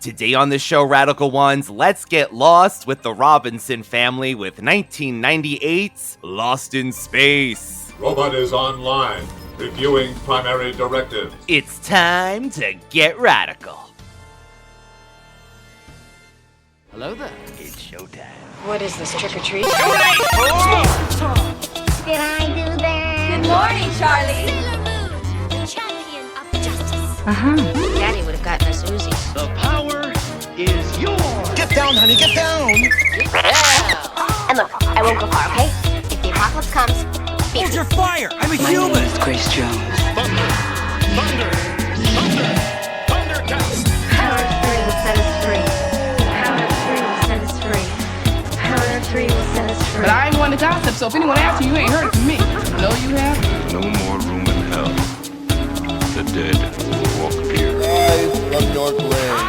Today on the show, Radical Ones, let's get lost with the Robinson family with 1998's Lost in Space. Robot is online, reviewing primary directives. It's time to get radical. Hello there. It's showtime. What is this, trick-or-treat? Did I do that? Good morning, Charlie. Sailor Moon, the champion of justice. Daddy would have gotten us Uzis. The power is yours. Get down, honey, get down. And look, I won't go far, okay? If the apocalypse comes, Hold your fire. I'm a human. Grace Jones. Thunder, thunder, thunder, thundercats. Power of 3 will set us free. Power of 3 will set us free. Power of 3 will set us free. But I ain't one to gossip, so if anyone asks you, you ain't heard it from me. No, you have? No more room in hell. The dead will walk here. Live from North Lane.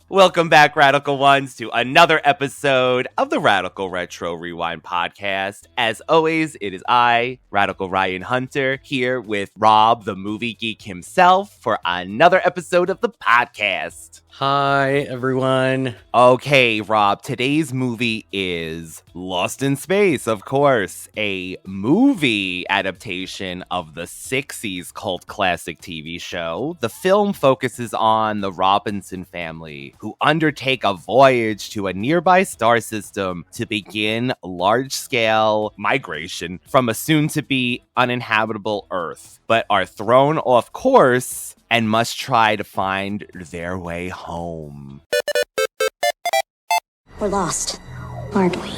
Welcome back, Radical Ones, to another episode of the Radical Retro Rewind podcast. As always, it is I, Radical Ryan Hunter, here with Rob, the movie geek himself, for another episode of the podcast. Hi, everyone. Okay, Rob, today's movie is Lost in Space, of course, a movie adaptation of the 60s cult classic TV show. The film focuses on the Robinson family, who undertake a voyage to a nearby star system to begin large-scale migration from a soon-to-be uninhabitable Earth, but are thrown off course and must try to find their way home. we're lost, aren't we?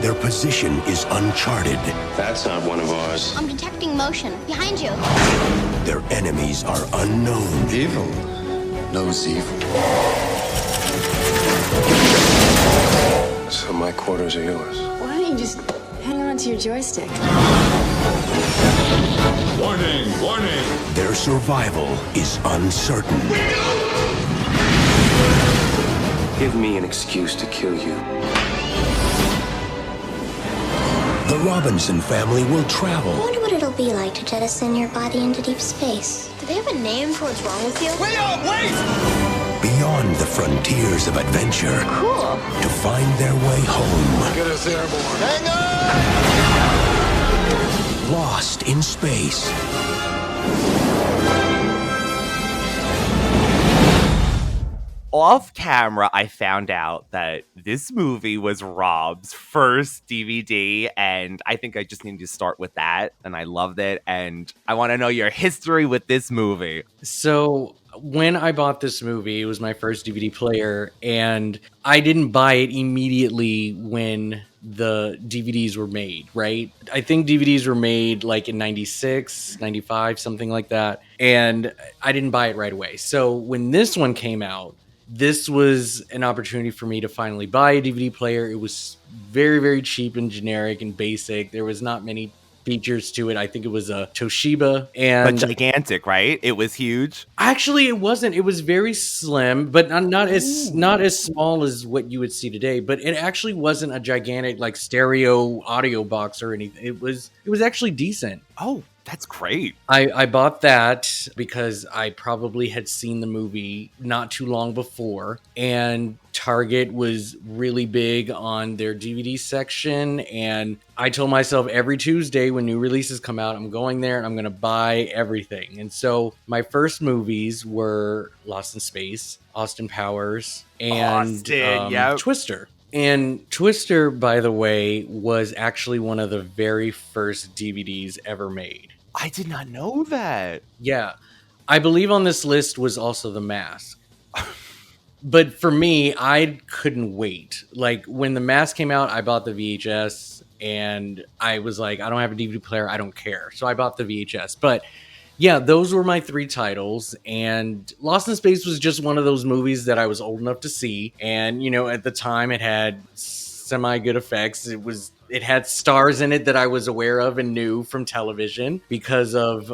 Their position is uncharted. That's not one of ours. I'm detecting motion behind you. Their enemies are unknown. Evil knows evil. So my quarters are yours. Why don't you just hang on to your joystick? Warning, warning. Their survival is uncertain. Give me an excuse to kill you. The Robinson family will I travel wonder what it'll be like to jettison your body into deep space. Do they have a name for what's wrong with you? beyond the frontiers of adventure Cool. to find their way home. Get us airborne. Hang on! Lost in space. Off camera, I found out that this movie was Rob's first DVD, and I think I just need to start with that, and I loved it, and I want to know your history with this movie. So when I bought this movie, it was my first DVD player, and I didn't buy it immediately when the DVDs were made, right? I think DVDs were made like in 96, 95, something like that, and I didn't buy it right away. So when this one came out, this was an opportunity for me to finally buy a DVD player. It was very, very cheap and generic and basic. There was not many features to it. I think it was a Toshiba, and But gigantic, right? It was huge. actually it wasn't. It was very slim, but not as small as what you would see today. But it actually wasn't a gigantic like stereo audio box or anything. It was actually decent. Oh, that's great. I bought that because I probably had seen the movie not too long before, and Target was really big on their DVD section, and I told myself every Tuesday when new releases come out, I'm going there and I'm going to buy everything. And so my first movies were Lost in Space, Austin Powers, and yep. Twister. And Twister, by the way, was actually one of the very first DVDs ever made. I did not know that. Yeah. I believe on this list was also The Mask. But for me, I couldn't wait. Like, when The Mask came out, I bought the VHS, and I was like, I don't have a DVD player, I don't care. So I bought the VHS. But yeah, those were my three titles, and Lost in Space was just one of those movies that I was old enough to see. And, you know, at the time it had semi-good effects. It had stars in it that I was aware of and knew from television because of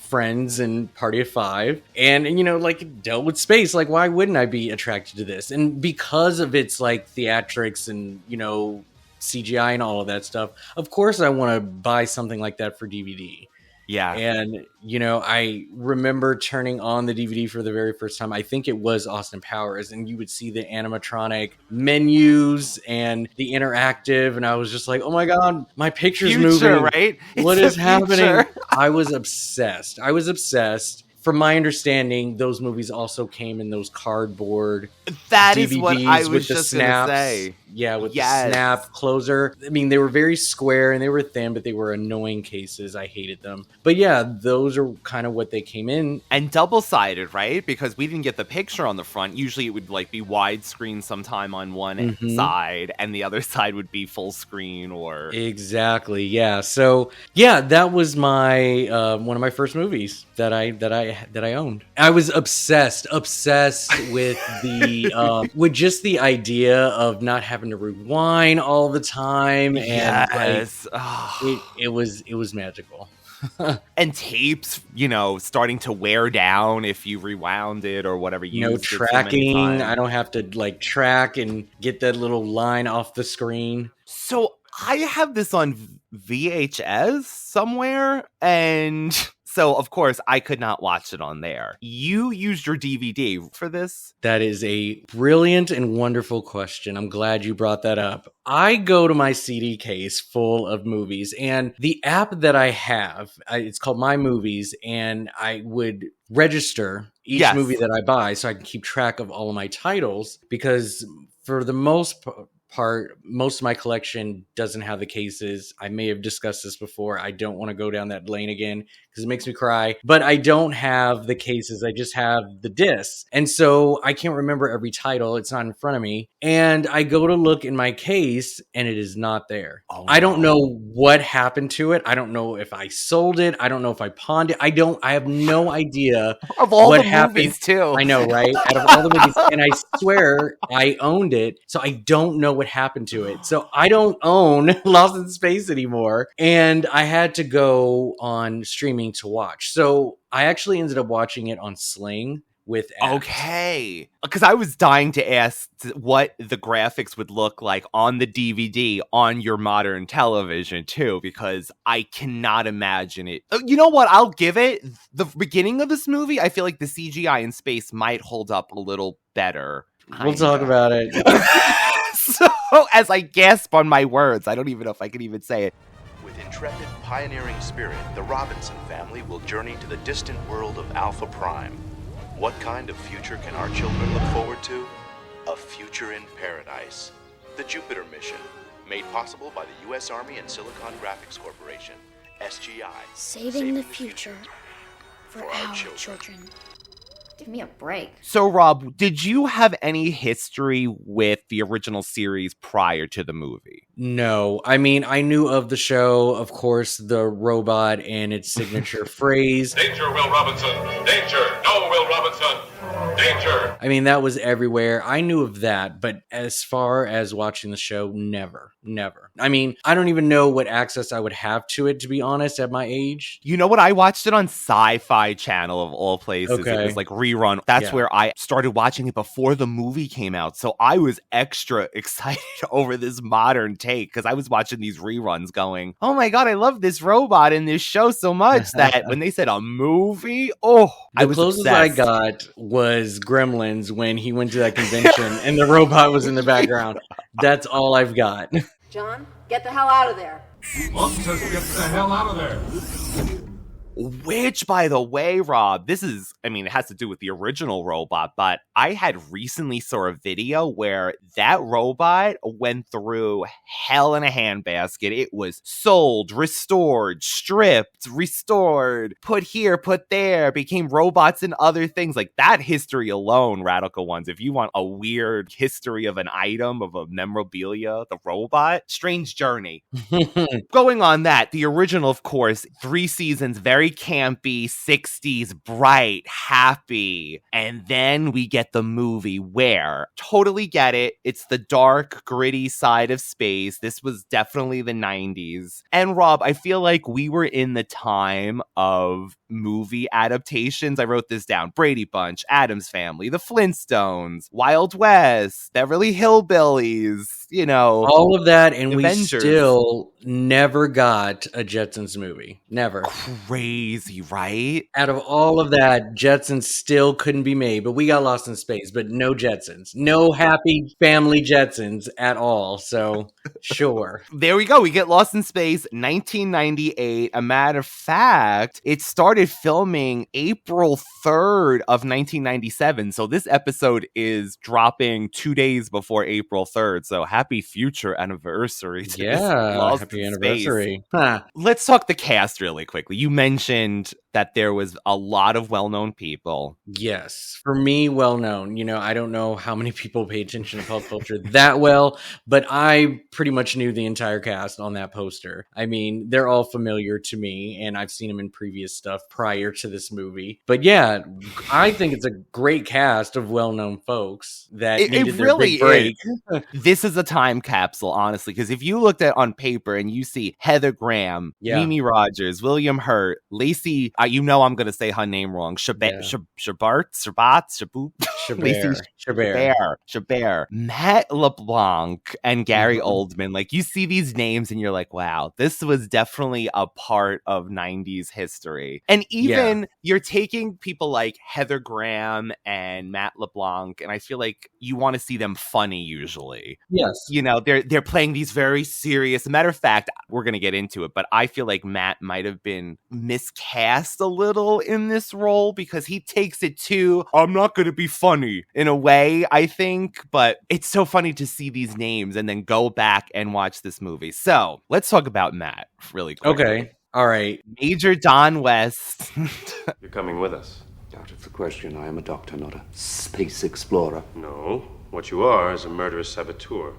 friends and Party of Five, and you know, like, it dealt with space. Like, why wouldn't I be attracted to this? And because of its like theatrics and, you know, CGI and all of that stuff, of course I want to buy something like that for DVD. Yeah. And, you know, I remember turning on the DVD for the very first time. I think it was Austin Powers, and you would see the animatronic menus and the interactive. And I was just like, oh my God, my picture's moving. Right? What is happening? I was obsessed. From my understanding, those movies also came in those cardboard That DVDs is what I was with just the going to snaps. say. Yeah, with the snap closer. I mean, they were very square and they were thin, but they were annoying cases. I hated them. But yeah, those are kind of what they came in. And double-sided, right? Because we didn't get the picture on the front. Usually it would like be widescreen sometime on one side, and the other side would be full screen or... Exactly, yeah. So yeah, that was my one of my first movies that I owned. I was obsessed with the with just the idea of not having to rewind all the time, and yes. it was magical. And tapes, you know, starting to wear down if you rewound it or whatever. No tracking. I don't have to like track and get that little line off the screen. So I have this on VHS somewhere, and so of course I could not watch it on there. You used your DVD for this? That is a brilliant and wonderful question. I'm glad you brought that up. I go to my CD case full of movies, and the app that I have, it's called My Movies, and I would register each movie that I buy so I can keep track of all of my titles, because for the most part, most of my collection doesn't have the cases. I may have discussed this before. I don't want to go down that lane again because it makes me cry, but I don't have the cases. I just have the discs. And so I can't remember every title. It's not in front of me. And I go to look in my case and it is not there. Oh, I don't know what happened to it. I don't know if I sold it. I don't know if I pawned it. I have no idea of all what the happened. Movies too. I know, right? Out of all the movies. And I swear I owned it. So I don't know what happened to it. So I don't own Lost in Space anymore. And I had to go on streaming to watch. So I actually ended up watching it on Sling with apps. Okay. Because I was dying to ask what the graphics would look like on the DVD on your modern television too, because I cannot imagine it. You know what? I'll give it. The beginning of this movie, I feel like the CGI in space might hold up a little better. We'll talk about it. So, as I gasp on my words, I don't even know if I can even say it. With intrepid, pioneering spirit, the Robinson family will journey to the distant world of Alpha Prime. What kind of future can our children look forward to? A future in paradise. The Jupiter mission, made possible by the U.S. Army and Silicon Graphics Corporation, SGI. Saving the future for our children. Give me a break. So, Rob, did you have any history with the original series prior to the movie? No. I mean, I knew of the show, of course, the robot and its signature phrase. Danger, Will Robinson! Danger! No, Will Robinson! Danger! I mean, that was everywhere. I knew of that, but as far as watching the show, never. I mean, I don't even know what access I would have to it, to be honest, at my age. You know what? I watched it on Sci-Fi Channel of all places. Okay. It was like rerun. That's where I started watching it before the movie came out. So I was extra excited over this modern take because I was watching these reruns going, oh my God, I love this robot in this show so much that when they said a movie, I was closest obsessed. I got was Gremlins when he went to that convention and the robot was in the background. That's all I've got. John, get the hell out of there. Monsters, get the hell out of there. Which, by the way, Rob, it has to do with the original robot, but I had recently saw a video where that robot went through hell in a handbasket. It was sold, restored, stripped, restored, put here, put there, became robots and other things. Like that history alone, Radical Ones, if you want a weird history of an item, of a memorabilia, the robot, strange journey. Going on that, the original, of course, 3 seasons, very very campy, 60s, bright, happy. And then we get the movie where, totally get it, it's the dark, gritty side of space. This was definitely the 90s. And Rob, I feel like we were in the time of movie adaptations. I wrote this down. Brady Bunch, Addams Family, The Flintstones, Wild West, Beverly Hillbillies, all of that, and Avengers. We still never got a Jetsons movie. Never. Crazy, right? Out of all of that, Jetsons still couldn't be made, but we got Lost in Space, but no Jetsons. No happy family Jetsons at all. So, sure. There we go. We get Lost in Space, 1998. A matter of fact, it started filming April 3rd of 1997. So this episode is dropping 2 days before April 3rd. So happy future anniversary to this Lost happy in anniversary. Space. Let's talk the cast really quickly. You mentioned that there was a lot of well-known people. Yes. For me, well-known. I don't know how many people pay attention to pop culture that well, but I pretty much knew the entire cast on that poster. I mean, they're all familiar to me, and I've seen them in previous stuff prior to this movie. But yeah, I think it's a great cast of well-known folks that needed their big break. This is a time capsule, honestly, because if you looked at on paper and you see Heather Graham, Mimi Rogers, William Hurt, Lacey, I'm going to say her name wrong. Chabert, Matt LeBlanc, and Gary Oldman. Like, you see these names and you're like, wow, this was definitely a part of 90s history. And even you're taking people like Heather Graham and Matt LeBlanc, and I feel like you want to see them funny usually. Yes. They're playing these very serious. Matter of fact, we're going to get into it, but I feel like Matt might have been miscast a little in this role because he takes it to, I'm not going to be funny in a way, I think, but it's so funny to see these names and then go back and watch this movie. So let's talk about Matt really quickly. Okay. All right. Major Don West. You're coming with us. Out of the question. I am a doctor, not a space explorer. No. What you are is a murderous saboteur.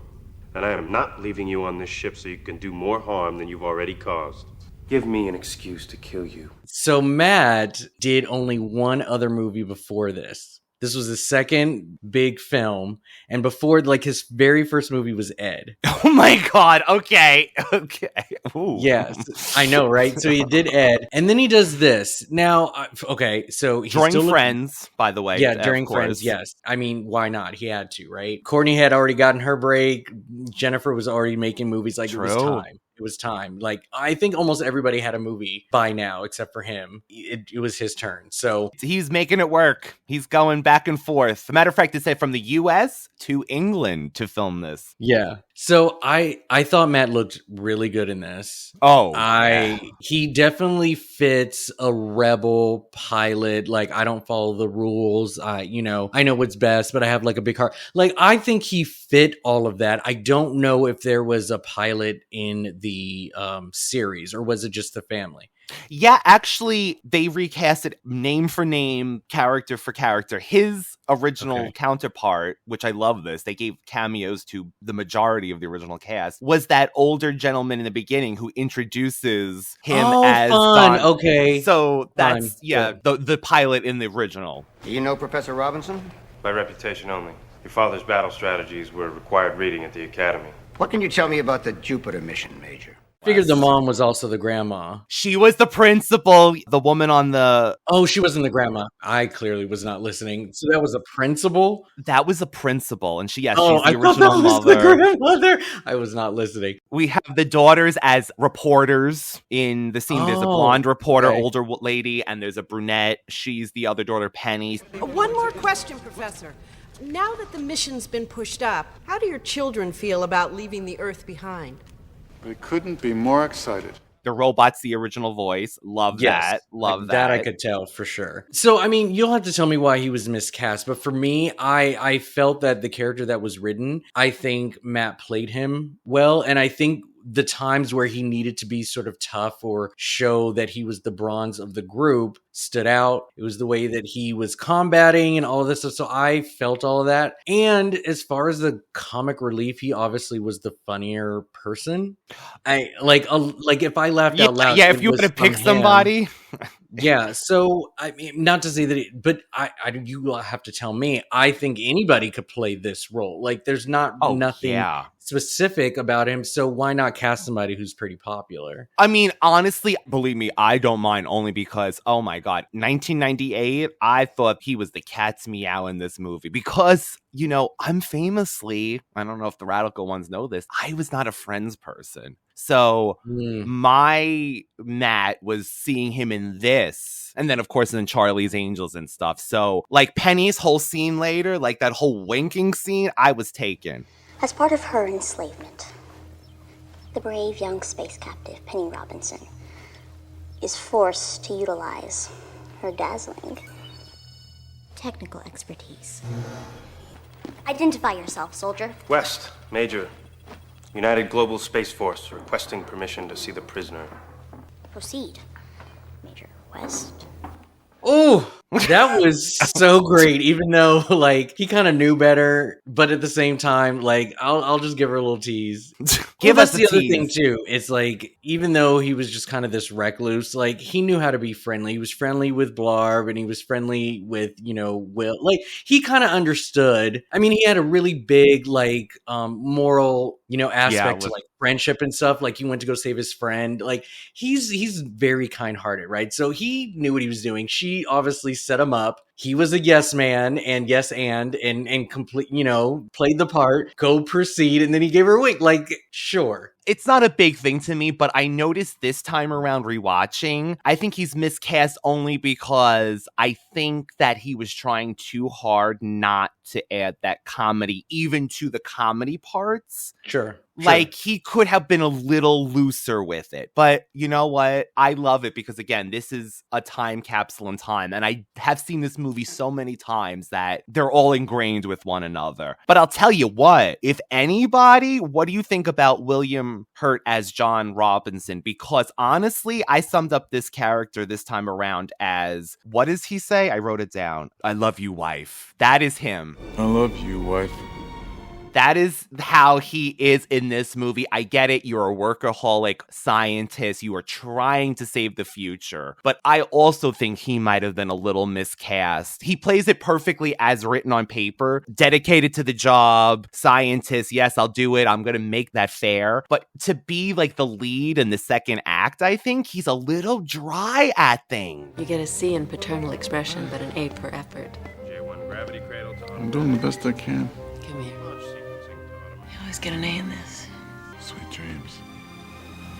And I am not leaving you on this ship so you can do more harm than you've already caused. Give me an excuse to kill you. So Matt did only one other movie before this. This was his second big film. And before, his very first movie was Ed. Oh my God. Okay. Ooh. Yes, I know, right? So he did Ed. And then he does this. Now, okay, so he's during Friends, by the way. Yeah, during Friends, yes. I mean, why not? He had to, right? Courtney had already gotten her break. Jennifer was already making movies. True. It was time. It was time. I think almost everybody had a movie by now, except for him. It was his turn. So he's making it work. He's going back and forth. As a matter of fact, it said from the U.S. to England to film this. Yeah. So I thought Matt looked really good in this. Oh, he definitely fits a rebel pilot. I don't follow the rules. I know what's best, but I have a big heart. I think he fit all of that. I don't know if there was a pilot in the series, or was it just the family? Yeah, actually, they recast it name for name, character for character. His original counterpart, which I love this, they gave cameos to the majority of the original cast, was that older gentleman in the beginning who introduces him as fun. Don. Okay. So that's, the pilot in the original. Do you know Professor Robinson? By reputation only. Your father's battle strategies were required reading at the academy. What can you tell me about the Jupiter mission, Major? Figured the mom was also the grandma. She was the principal, the woman on the... Oh, she wasn't the grandma. I clearly was not listening. So that was a principal? That was a principal, and she's the I original thought that was mother. the grandmother. I was not listening. We have the daughters as reporters in the scene. There's a blonde reporter, older lady, and there's a brunette. She's the other daughter, Penny. One more question, Professor. Now that the mission's been pushed up, how do your children feel about leaving the Earth behind? We couldn't be more excited. The robot's the original voice. Love that. Love that. That I could tell for sure. So, I mean, you'll have to tell me why he was miscast. But for me, I felt that the character that was written, I think Matt played him well. And I think the times where he needed to be sort of tough or show that he was the bronze of the group stood out. It was the way that he was combating and all of this stuff. So I felt all of that. And as far as the comic relief, he obviously was the funnier person. I like if I laughed out loud. Yeah, if you had to pick somebody. Yeah, so I mean, not to say that, but you will have to tell me. I think anybody could play this role. Like, there's Oh, nothing yeah. specific about him, so why not cast somebody who's pretty popular? I mean, honestly, believe me, I don't mind only because, oh my God, 1998, I thought he was the cat's meow in this movie because, I'm famously, I don't know if the radical ones know this, I was not a Friends person. So my Matt was seeing him in this. And then, of course, in Charlie's Angels and stuff. So, like, Penny's whole scene later, like that whole winking scene, I was taken. As part of her enslavement, the brave young space captive, Penny Robinson, is forced to utilize her dazzling technical expertise. Identify yourself, soldier. West, Major. United Global Space Force requesting permission to see the prisoner. Proceed, Major West. Oh, that was so great. Even though, like, he kind of knew better, but at the same time, like, I'll just give her a little tease. Give us the other tease. thing too. It's like, even though he was just kind of this recluse, like, he knew how to be friendly. He was friendly with Blarb, and he was friendly with Will. Like, he kind of understood. I mean, he had a really big like moral aspect to like friendship and stuff. Like, he went to go save his friend. Like, he's very kind-hearted, right? So he knew what he was doing. She obviously set him up. He was a yes man and complete, played the part, go proceed, and then he gave her a wink. Like, sure. It's not a big thing to me, but I noticed this time around rewatching, I think he's miscast only because I think that he was trying too hard not to add that comedy even to the comedy parts. Sure. Like, he could have been a little looser with it. But you know what? I love it because, again, this is a time capsule in time. And I have seen this movie so many times that they're all ingrained with one another. But I'll tell you what, if anybody, what do you think about William Hurt as John Robinson? Because honestly, I summed up this character this time around as, what does he say? I wrote it down. I love you, wife. That is him. I love you, wife. That is how he is in this movie. I get it. You're a workaholic scientist. You are trying to save the future. But I also think he might have been a little miscast. He plays it perfectly as written on paper. Dedicated to the job. Scientist. Yes, I'll do it. I'm going to make that fair. But to be like the lead in the second act, I think he's a little dry at things. You get a C in paternal expression, but an A per effort. J1 gravity cradle to I'm doing the best I can. Come here. You always get an A in this. Sweet dreams.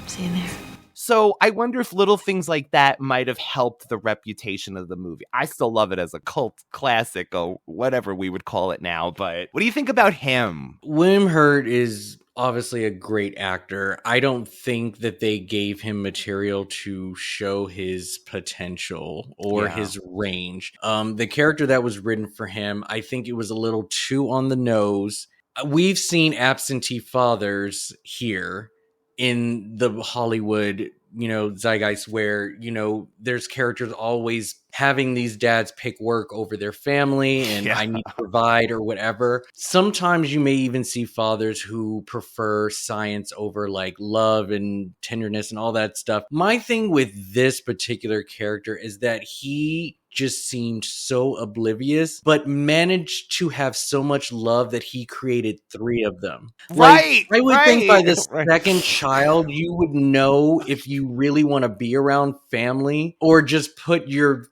See you there. So I wonder if little things like that might have helped the reputation of the movie. I still love it as a cult classic or whatever we would call it now. But what do you think about him? William Hurt is obviously a great actor. I don't think that they gave him material to show his potential or his range. The character that was written for him, I think it was a little too on the nose. We've seen absentee fathers here in the Hollywood, zeitgeist where, there's characters always having these dads pick work over their family and I need to provide or whatever. Sometimes you may even see fathers who prefer science over like love and tenderness and all that stuff. My thing with this particular character is that he just seemed so oblivious, but managed to have so much love that he created 3 of them. Right. Like, I would think by the second child, you would know if you really want to be around family or just put your,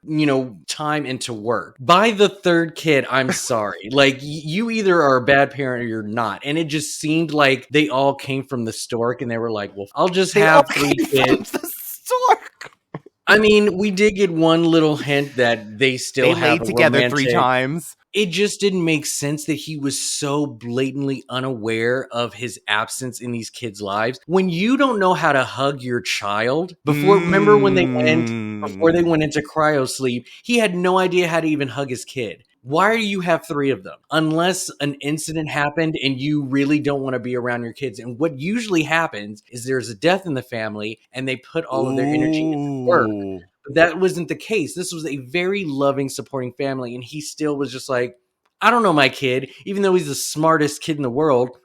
time into work. By the 3rd kid, I'm sorry. Like, you either are a bad parent or you're not. And it just seemed like they all came from the stork and they were like, well, I'll just have 3 kids. The stork. I mean, we did get one little hint that they still have laid together romantic. 3 times. It just didn't make sense that he was so blatantly unaware of his absence in these kids' lives. When you don't know how to hug your child, remember when before they went into cryo sleep, he had no idea how to even hug his kid. Why do you have 3 of them? Unless an incident happened and you really don't want to be around your kids. And what usually happens is there's a death in the family and they put all of their energy into work. But that wasn't the case. This was a very loving, supporting family. And he still was just like, I don't know my kid. Even though he's the smartest kid in the world,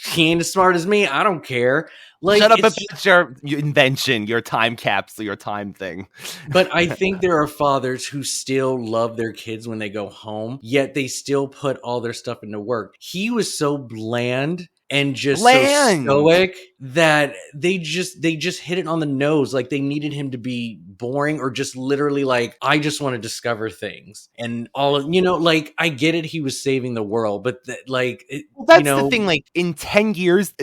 he ain't as smart as me. I don't care. Like, shut up about your invention, your time capsule, your time thing. But I think there are fathers who still love their kids when they go home, yet they still put all their stuff into work. He was so bland and just so stoic that they just hit it on the nose. Like, they needed him to be boring or just literally like, I just want to discover things and all of, like, I get it. He was saving the world, but that's the thing. Like, in 10 years,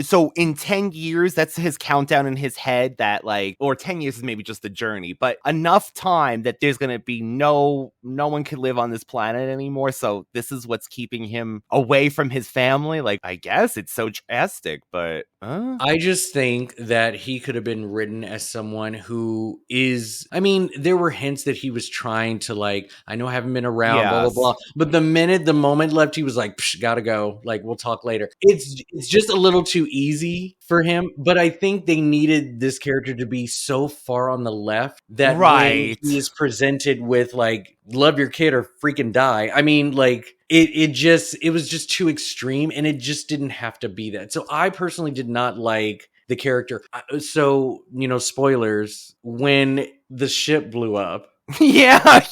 that's his countdown in his head, that like, or 10 years is maybe just the journey, but enough time that there's going to be no one can live on this planet anymore. So this is what's keeping him away from his family. Like, I guess it's so drastic, but I just think that he could have been written as someone who is, I mean, there were hints that he was trying to, like, I know I haven't been around, blah, blah, blah. But the moment left, he was like, gotta go. Like, we'll talk later. It's just a little too easy for him. But I think they needed this character to be so far on the left that when he is presented with, like, love your kid or freaking die. I mean, like, it was just too extreme, and it just didn't have to be that. So I personally did not like the character. So, spoilers, when the ship blew up. Yeah.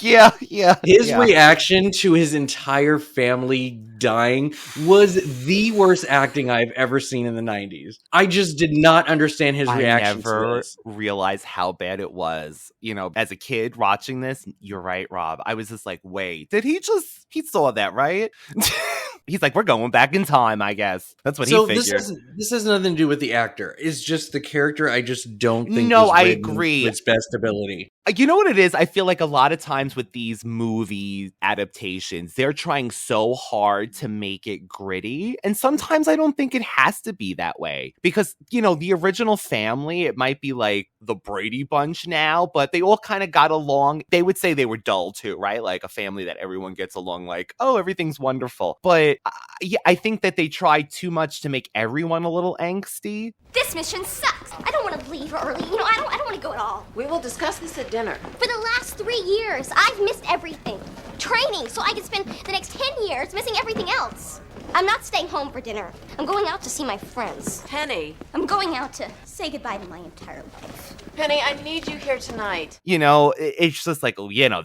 His reaction to his entire family dying was the worst acting I've ever seen in the 90s. I just did not understand his reaction to this. I never realized how bad it was. As a kid watching this, you're right, Rob. I was just like, wait, he saw that, right? He's like, we're going back in time, I guess. That's what he figured. This has nothing to do with the actor. It's just the character I just don't think I agree. To its best ability. You know what it is? I feel like a lot of times with these movie adaptations, they're trying so hard to make it gritty. And sometimes I don't think it has to be that way. Because, the original family, it might be like the Brady Bunch now, but they all kind of got along. They would say they were dull too, right? Like a family that everyone gets along, like, oh, everything's wonderful. But I think that they try too much to make everyone a little angsty. This mission sucks. I don't want to leave early. I don't want to go at all. We will discuss this at dinner. For the last 3 years, I've missed everything. Training, so I can spend the next 10 years missing everything else. I'm not staying home for dinner. I'm going out to see my friends. Penny. I'm going out to say goodbye to my entire life. Penny, I need you here tonight. It's just like,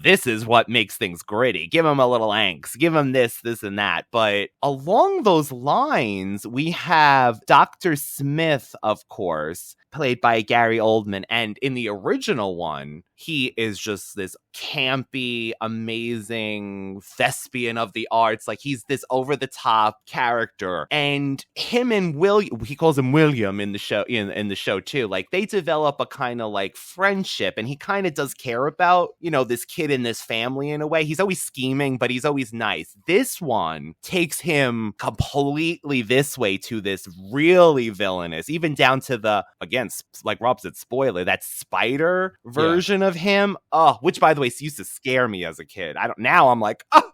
this is what makes things gritty. Give him a little angst. Give him this, and that. But along those lines, we have Dr. Smith, of course, played by Gary Oldman. And in the original one, he is just this campy, amazing thespian of the arts. Like, he's this over-the-top character. And him and William, he calls him William in the show, in the show too. Like, they develop a kind of like friendship, and he kind of does care about, this kid in this family in a way. He's always scheming, but he's always nice. This one takes him completely this way to this really villainous, even down to the, again, like Rob said, spoiler, that spider version of him. Oh, which by the way used to scare me as a kid. Now I'm like, oh.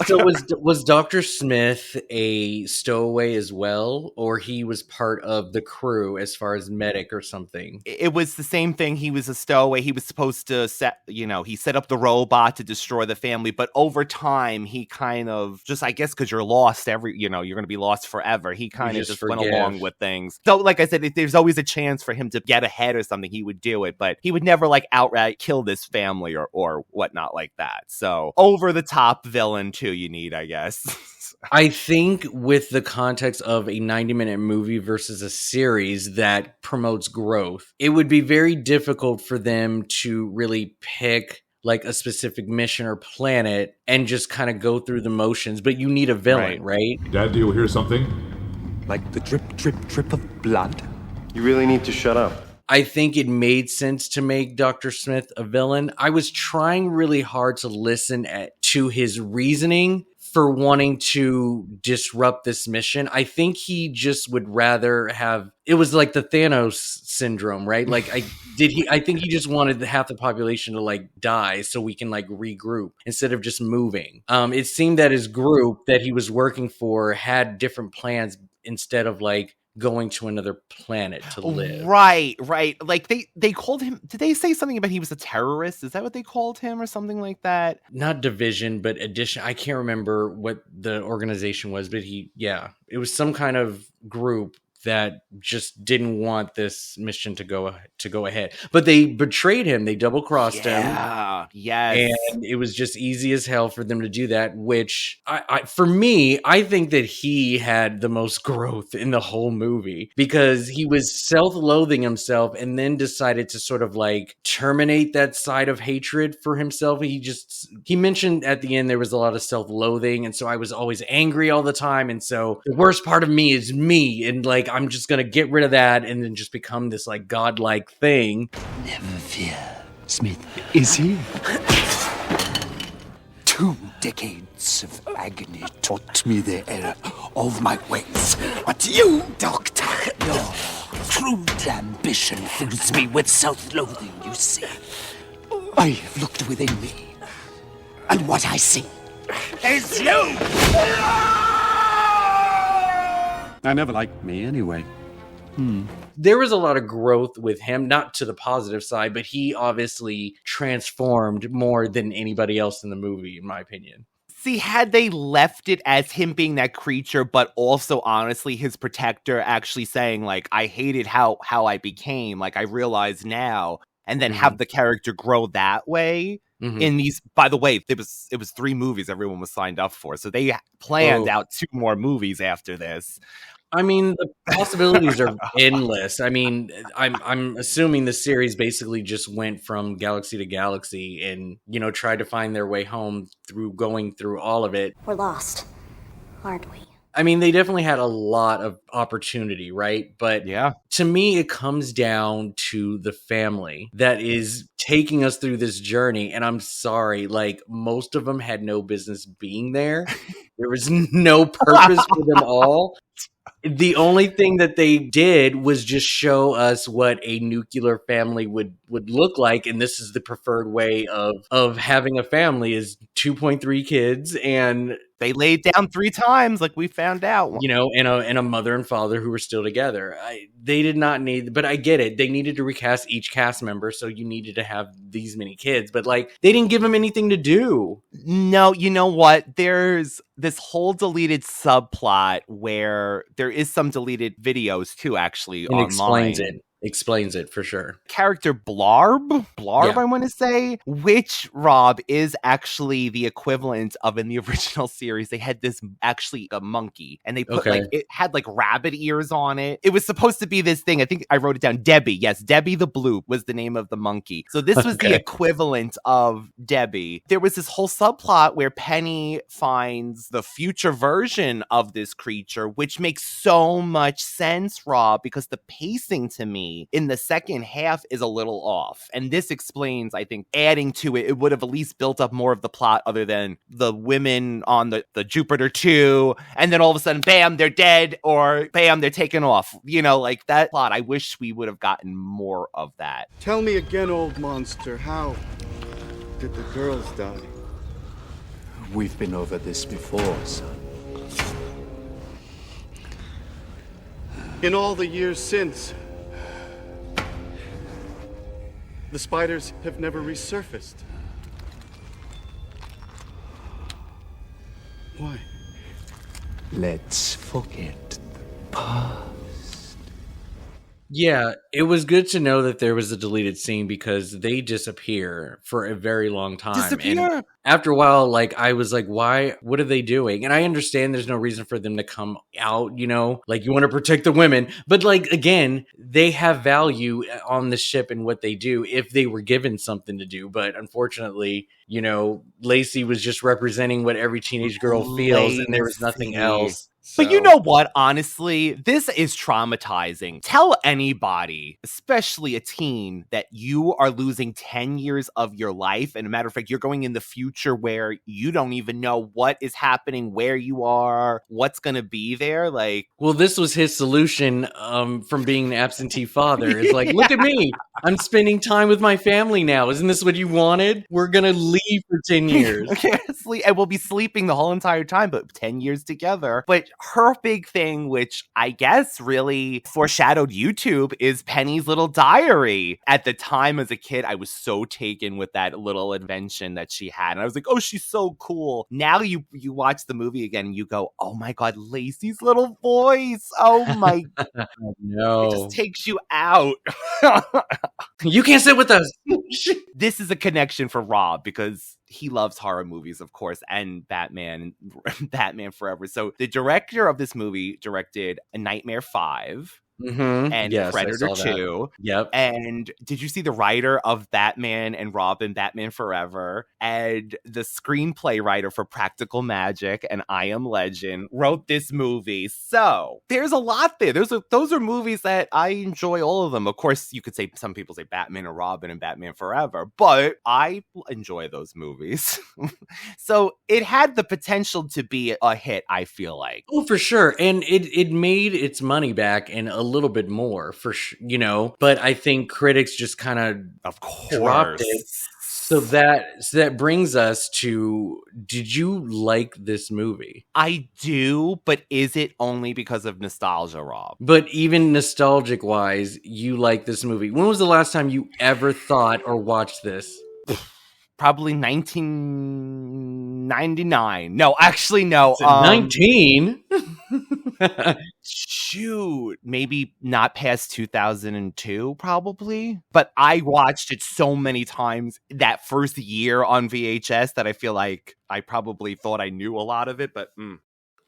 So was Dr. Smith a stowaway as well, or he was part of the crew as far as medic or something? It was the same thing. He was a stowaway. He was supposed to he set up the robot to destroy the family, but over time he kind of just, I guess because you're lost you're going to be lost forever. He kind of just went along with things. So like I said, if there's always a chance for him to get ahead or something, he would do it, but he would never like outright kill this family or whatnot like that. So over the top villain too you need, I guess. I think with the context of a 90-minute movie versus a series that promotes growth, it would be very difficult for them to really pick like a specific mission or planet and just kind of go through the motions, but you need a villain, right? Dad, do you hear something? Like the drip, drip, drip of blood? You really need to shut up. I think it made sense to make Dr. Smith a villain. I was trying really hard to listen to his reasoning for wanting to disrupt this mission. I think he just would rather have, it was like the Thanos syndrome, right? Like I think he just wanted half the population to like die so we can like regroup instead of just moving. It seemed that his group that he was working for had different plans instead of like going to another planet to live. Right. Like they called him. Did they say something about he was a terrorist? Is that what they called him or something like that? Not division, but addition. I can't remember what the organization was, but it was some kind of group that just didn't want this mission to go ahead. But they betrayed him. They double-crossed him. Yes. And it was just easy as hell for them to do that, which for me, I think that he had the most growth in the whole movie because he was self-loathing himself and then decided to sort of like terminate that side of hatred for himself. He mentioned at the end there was a lot of self-loathing, and so I was always angry all the time, and so the worst part of me is me, and like I'm just gonna get rid of that and then just become this like godlike thing. Never fear, Smith is here. 2 decades of agony taught me the error of my ways. But you, Doctor, your crude ambition fills me with self-loathing, you see. I have looked within me, and what I see is you! I never liked me anyway. There was a lot of growth with him, not to the positive side, but he obviously transformed more than anybody else in the movie, in my opinion. See, had they left it as him being that creature, but also honestly his protector actually saying like, I hated how I became, like I realize now, and then have the character grow that way. In these, by the way, it was 3 movies everyone was signed up for, so they planned out 2 more movies after this. I mean, the possibilities are endless. I mean, I'm assuming the series basically just went from galaxy to galaxy and, tried to find their way home through going through all of it. We're lost, aren't we? I mean, they definitely had a lot of opportunity, right? But to me, it comes down to the family that is taking us through this journey. And I'm sorry, like most of them had no business being there. There was no purpose for them all. The only thing that they did was just show us what a nuclear family would look like, and this is the preferred way of having a family is 2.3 kids, and they laid down 3 times, like we found out, and a mother and father who were still together. They did not need, but I get it. They needed to recast each cast member, so you needed to have these many kids, but like they didn't give them anything to do. No, you know what? There's this whole deleted subplot where there is some deleted videos too, actually, online. Explains it for sure. Character Blarb, I want to say, which, Rob, is actually the equivalent of in the original series. They had this actually a monkey, and they put it had like rabbit ears on it. It was supposed to be this thing. I think I wrote it down. Debbie. Yes, Debbie the Bloop was the name of the monkey. So this was the equivalent of Debbie. There was this whole subplot where Penny finds the future version of this creature, which makes so much sense, Rob, because the pacing to me in the second half is a little off. And this explains, I think, adding to it, it would have at least built up more of the plot other than the women on the Jupiter 2, and then all of a sudden, bam, they're dead, or bam, they're taken off. Like that plot, I wish we would have gotten more of that. Tell me again, old monster, how did the girls die? We've been over this before, son. In all the years since, the spiders have never resurfaced. Why? Let's forget the past. Yeah, it was good to know that there was a deleted scene because they disappear for a very long time. And after a while, like I was like, why? What are they doing? And I understand there's no reason for them to come out, like you want to protect the women. But like, again, they have value on the ship and what they do if they were given something to do. But unfortunately, Lacey was just representing what every teenage girl feels, and there was nothing else. But you know what? Honestly, this is traumatizing. Tell anybody, especially a teen, that you are losing 10 years of your life. And a matter of fact, you're going in the future where you don't even know what is happening, where you are, what's going to be there. Like, well, this was his solution from being an absentee father. It's like, look at me. I'm spending time with my family now. Isn't this what you wanted? We're going to leave for 10 years. sleep and will be sleeping the whole entire time, but 10 years together. But her big thing, which I guess really foreshadowed YouTube, is Penny's little diary. At the time as a kid, I was so taken with that little invention that she had. And I was like, oh, she's so cool. Now you watch the movie again and you go, oh my God, Lacey's little voice. Oh my. No. It just takes you out. You can't sit with us. This is a connection for Rob because he loves horror movies, of course, and Batman Forever. So the director of this movie directed A Nightmare 5. And Yes, Predator I saw 2. That. Yep. And did you see the writer of Batman and Robin, Batman Forever, and the screenplay writer for Practical Magic and I Am Legend wrote this movie? So there's a lot there. Those are movies that I enjoy, all of them. Of course, you could say some people say Batman and Robin and Batman Forever, but I enjoy those movies. So it had the potential to be a hit, I feel like. Oh, for sure. And it made its money back and a little bit more, for sure, but I think critics just kind of dropped it. So that brings us to, did you like this movie? I do, but is it only because of nostalgia, Rob? But even nostalgic wise, you like this movie. When was the last time you ever thought or watched this? Probably 1999. No, actually, no. 19? Shoot, maybe not past 2002, probably. But I watched it so many times that first year on VHS that I feel like I probably thought I knew a lot of it, but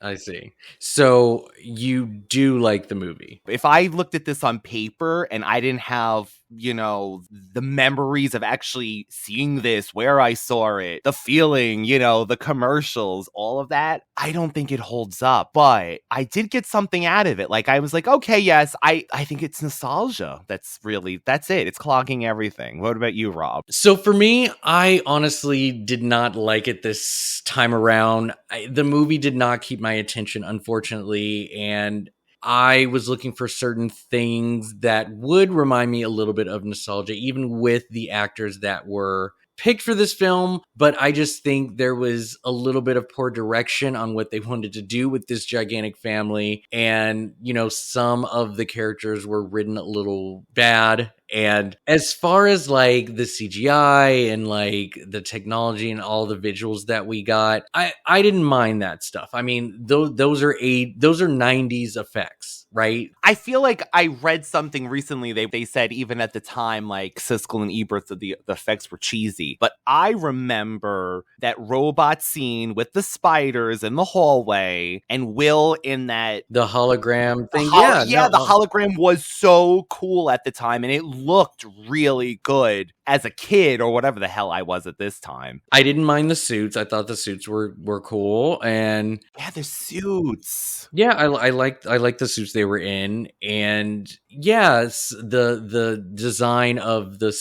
I see. So you do like the movie. If I looked at this on paper and I didn't have, the memories of actually seeing this, where I saw it, the feeling, the commercials, all of that, I don't think it holds up. But I did get something out of it. Like, I was like, okay, yes, I think it's nostalgia. That's it. It's clogging everything. What about you, Rob? So for me, I honestly did not like it this time around. The movie did not keep my attention, unfortunately, and I was looking for certain things that would remind me a little bit of nostalgia, even with the actors that were picked for this film. But I just think there was a little bit of poor direction on what they wanted to do with this gigantic family. And, some of the characters were written a little bad. And as far as like the CGI and like the technology and all the visuals that we got, I didn't mind that stuff. I mean, those are 90s effects, right? I feel like I read something recently. They said even at the time, like Siskel and Ebert, the effects were cheesy. But I remember that robot scene with the spiders in the hallway and Will in that the hologram thing. The hologram was so cool at the time, and it looked really good as a kid or whatever the hell I was at this time. I didn't mind the suits. I thought the suits were cool, and the suits. Yeah, I liked the suits they were in, and yes, the design of the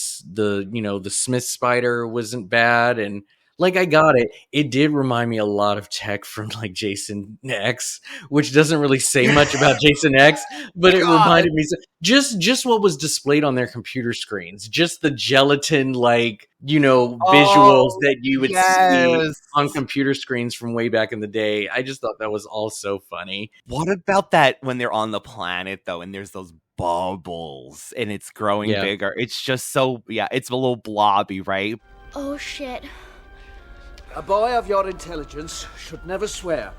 Smith spider wasn't bad, and like, I got it. It did remind me a lot of tech from like Jason X, which doesn't really say much about Jason X, but it reminded me just what was displayed on their computer screens, just the gelatin visuals that you would see on computer screens from way back in the day. I just thought that was all so funny. What about that when they're on the planet though, and there's those bubbles and it's growing bigger? It's just so it's a little blobby, right? Oh shit. A boy of your intelligence should never swear.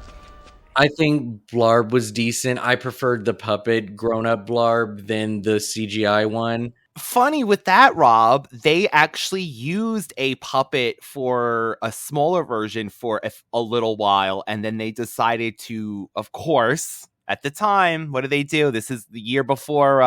I think Blarb was decent. I preferred the puppet grown-up Blarb than the CGI one. Funny with that, Rob, they actually used a puppet for a smaller version for a little while, and then they decided to, of course, at the time, what do they do? This is the year before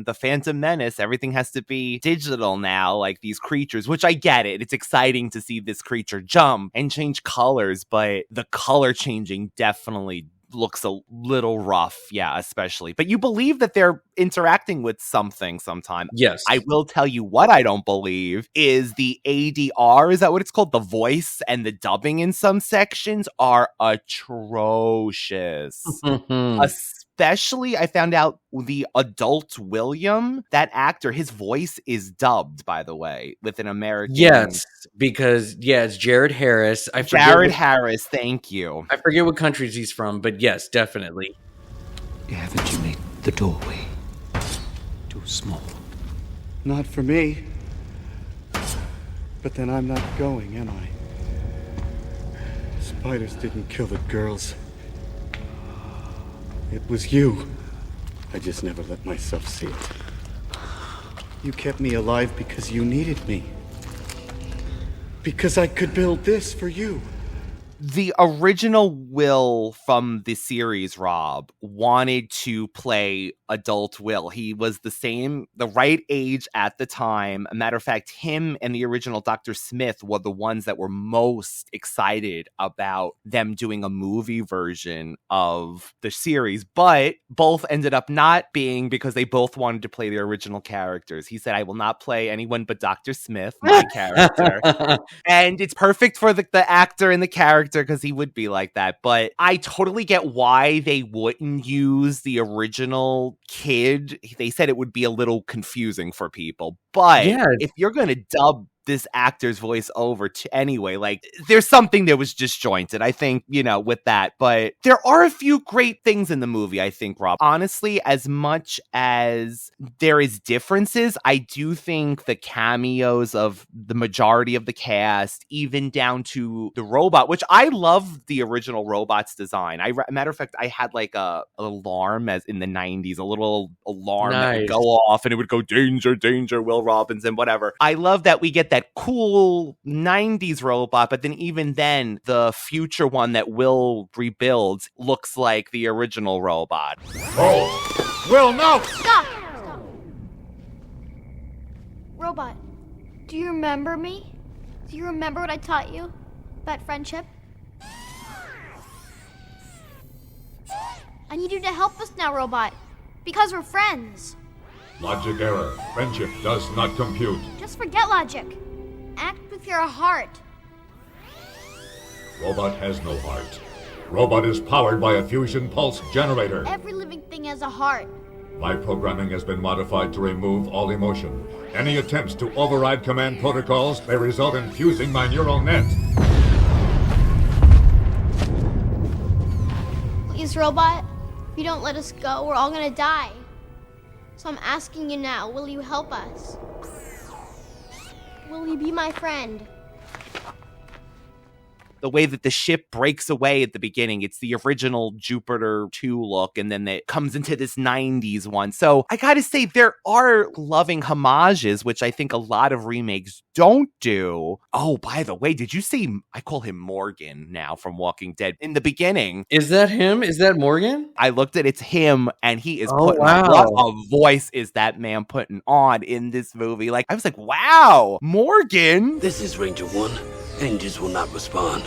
the Phantom Menace. Everything has to be digital now, like these creatures, which I get it. It's exciting to see this creature jump and change colors, but the color changing definitely looks a little rough, especially. But you believe that they're interacting with something sometime. Yes. I will tell you what I don't believe is the ADR, is that what it's called? The voice and the dubbing in some sections are atrocious. especially I found out the adult William, that actor, his voice is dubbed, by the way, with an American. Yes, because it's Jared Harris. Jared Harris, thank you. I forget what countries he's from, but yes, definitely. Haven't you made the doorway too small? Not for me. But then I'm not going, am I? Spiders didn't kill the girls. It was you. I just never let myself see it. You kept me alive because you needed me. Because I could build this for you. The original Will from the series, Rob, wanted to play adult Will. He was the right age at the time. A matter of fact, him and the original Dr. Smith were the ones that were most excited about them doing a movie version of the series, but both ended up not being because they both wanted to play the original characters. He said, I will not play anyone but Dr. Smith, my character. And it's perfect for the actor and the character because he would be like that. But I totally get why they wouldn't use the original kid. They said it would be a little confusing for people. But if you're going to dub this actor's voice over to anyway, like, there's something that was disjointed, I think, with that. But there are a few great things in the movie, I think, Rob. Honestly, as much as there is differences, I do think the cameos of the majority of the cast, even down to the robot, which I love the original robot's design. Matter of fact, I had like an alarm as in the 90s, a little alarm that would go off and it would go, danger, danger, Will Robinson, whatever. I love that we get that cool 90s robot, but then even then, the future one that Will rebuilds looks like the original robot. Oh! Will, no! Stop! Robot, do you remember me? Do you remember what I taught you about friendship? I need you to help us now, Robot, because we're friends. Logic error. Friendship does not compute. Just forget logic. Act with your heart. Robot has no heart. Robot is powered by a fusion pulse generator. Every living thing has a heart. My programming has been modified to remove all emotion. Any attempts to override command protocols may result in fusing my neural net. Please, Robot, if you don't let us go, we're all gonna die. So I'm asking you now, will you help us? Will you be my friend? The way that the ship breaks away at the beginning, it's the original Jupiter 2 look, and then it comes into this 90s one. So I gotta say, there are loving homages, which I think a lot of remakes don't do. Oh, by the way, did you see, I call him Morgan now from Walking Dead, in the beginning. Is that him? Is that Morgan? I looked at it's him, and he is putting on, what a voice is that man putting on in this movie. Like, I was like, wow, Morgan. This is Ranger 1. Engines will not respond.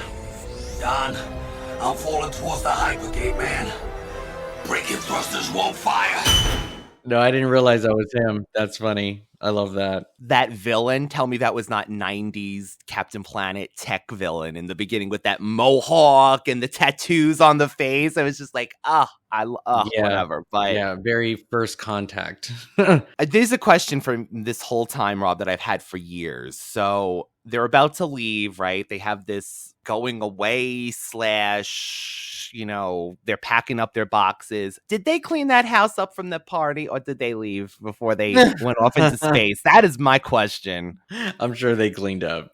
Don, I'm falling towards the hypergate, man. Braking thrusters won't fire. No, I didn't realize that was him. That's funny. I love that. That villain, tell me that was not 90s Captain Planet tech villain in the beginning with that mohawk and the tattoos on the face. I was just like, whatever. But yeah, very First Contact. There's a question for this whole time, Rob, that I've had for years. So they're about to leave, right? They have this going away / they're packing up their boxes. Did they clean that house up from the party, or did they leave before they went off into space? That is my question. I'm sure they cleaned up.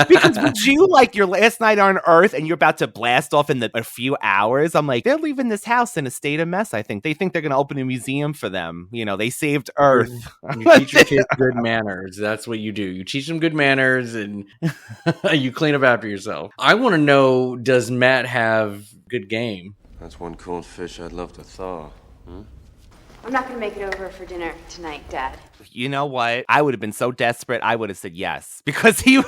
Because would you, like, your last night on Earth and you're about to blast off in a few hours? I'm like, they're leaving this house in a state of mess, I think. They think they're going to open a museum for them. They saved Earth. You teach your kids good manners. That's what you do. You teach them good manners and you clean up after yourself. I want to know, does Matt have good game? That's one cold fish I'd love to thaw. I'm not gonna make it over for dinner tonight, Dad. You know what? I would have been so desperate. I would have said yes, because he was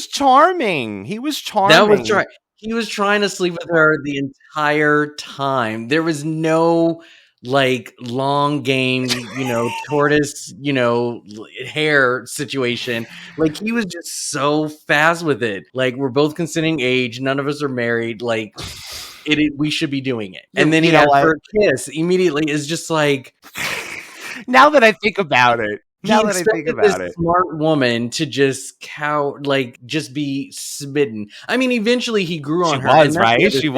charming. He was charming. That was right. He was trying to sleep with her the entire time. There was no long game, tortoise, hair situation. Like, he was just so fast with it. Like, we're both considering age. None of us are married. Like, we should be doing it. You- And then you he know asked what? for a kiss immediately. Is just like, Now that I think about it, he now that I think expected this about it, smart woman to just just be smitten. I mean, eventually he grew she on her. was, and that's the right? other She thing.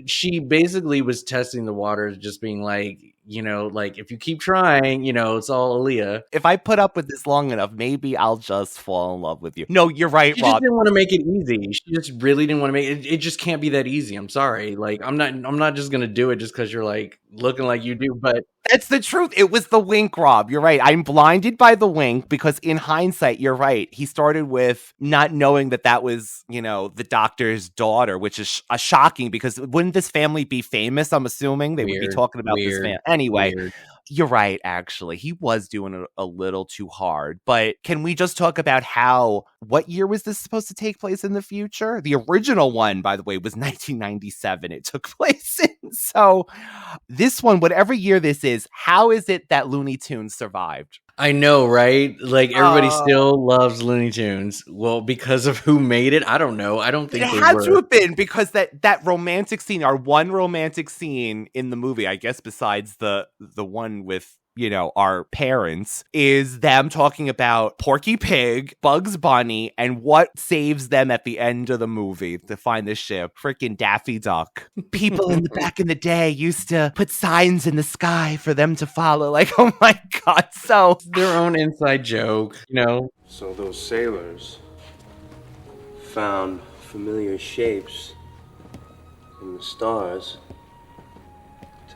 was. She basically was testing the waters, just being like, like if you keep trying, it's all Aaliyah. If I put up with this long enough, maybe I'll just fall in love with you. No, you're right, She just Rob. didn't want to make it easy. She just really didn't want to make it. It just can't be that easy. I'm sorry. Like I'm not just gonna do it just because you're like looking like you do. But That's the truth. It was the wink, Rob. You're right. I'm blinded by the wink because in hindsight, you're right. He started with not knowing that was, the doctor's daughter, which is shocking because wouldn't this family be famous? I'm assuming they would be talking about this family. Anyway, you're right, actually. He was doing it a little too hard. But can we just talk about what year was this supposed to take place in the future? The original one, by the way, was 1997. It took place in. So this one, whatever year this is, how is it that Looney Tunes survived? I know, right? Like everybody still loves Looney Tunes. Well, because of who made it, I don't know. I don't think it they had were. to have been because that romantic scene, our one romantic scene in the movie, I guess, besides the one with our parents, is them talking about Porky Pig, Bugs Bunny, and what saves them at the end of the movie to find the ship. Freaking Daffy Duck. People in the back in the day used to put signs in the sky for them to follow. Like, oh my God. So their own inside joke, So those sailors found familiar shapes in the stars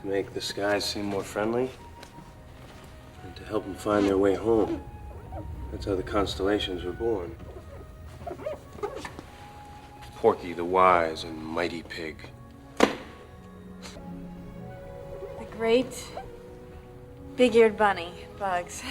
to make the skies seem more friendly and to help them find their way home. That's how the constellations were born. Porky the Wise and Mighty Pig. The great big-eared bunny, Bugs.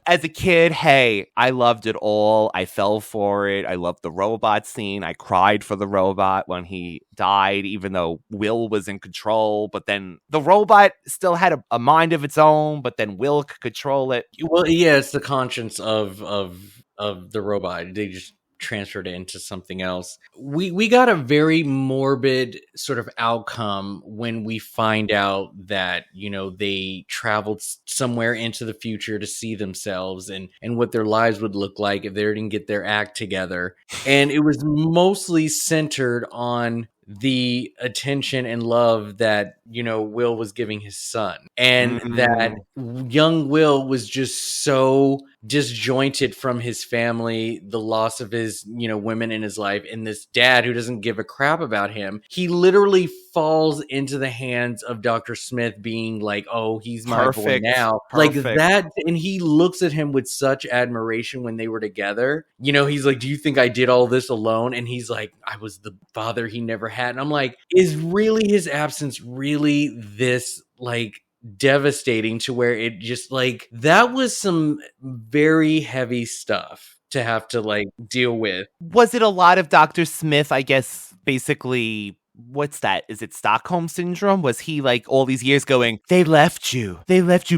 as a kid, hey, I loved it all. I fell for it. I loved the robot scene. I cried for the robot when he died, even though Will was in control. But then the robot still had a mind of its own, but then Will could control it. Well, yeah, it's the conscience of the robot. They just transferred it into something else. We got a very morbid sort of outcome when we find out that, you know, they traveled somewhere into the future to see themselves and what their lives would look like if they didn't get their act together. And it was mostly centered on the attention and love that, you know, Will was giving his son, and that young Will was just so disjointed from his family, the loss of his, you know, women in his life, and this dad who doesn't give a crap about him. He literally falls into the hands of Dr. Smith, being like, oh, he's my boy now. Like that. And he looks at him with such admiration when they were together. You know, he's like, do you think I did all this alone? And he's like, I was the father he never had. And I'm like, is really his absence really this like devastating to where it just like, that was some very heavy stuff to have to like deal with. Was it a lot of Dr. Smith, I guess, basically, what's that? Is it Stockholm Syndrome? Was he like all these years going, they left you,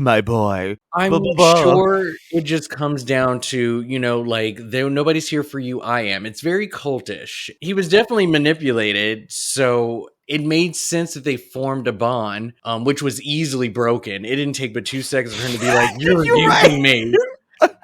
my boy? I'm sure it just comes down to, you know, like, nobody's here for you, I am. It's very cultish. He was definitely manipulated, so it made sense that they formed a bond, which was easily broken. It didn't take but 2 seconds for him to be like, you're using me.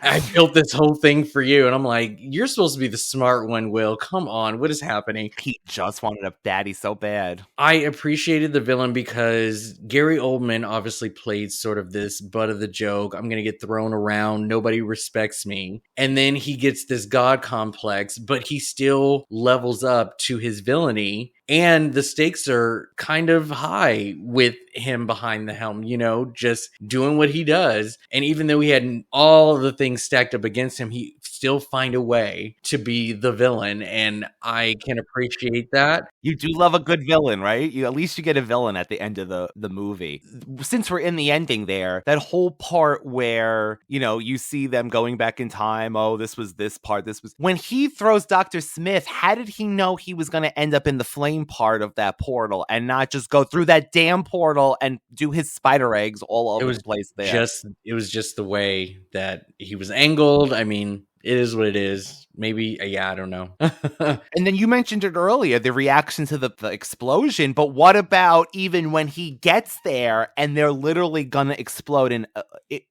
I built this whole thing for you. And I'm like, you're supposed to be the smart one, Will. Come on. What is happening? He just wanted a daddy so bad. I appreciated the villain because Gary Oldman obviously played sort of this butt of the joke. I'm going to get thrown around. Nobody respects me. And then he gets this God complex, but he still levels up to his villainy. And the stakes are kind of high with him behind the helm, you know, just doing what he does. And even though he had all the things stacked up against him, he still find a way to be the villain. And I can appreciate that. You do love a good villain, right? At least you get a villain at the end of the movie. Since we're in the ending there, that whole part where, you know, you see them going back in time. Oh, this was this part. This was when he throws Dr. Smith. How did he know he was going to end up in the flame part of that portal and not just go through that damn portal and do his spider eggs all over the place there? It was just the way that he was angled. I mean, It is what it is. Maybe, I don't know. And then you mentioned it earlier, the reaction to the explosion, but what about even when he gets there and they're literally gonna explode in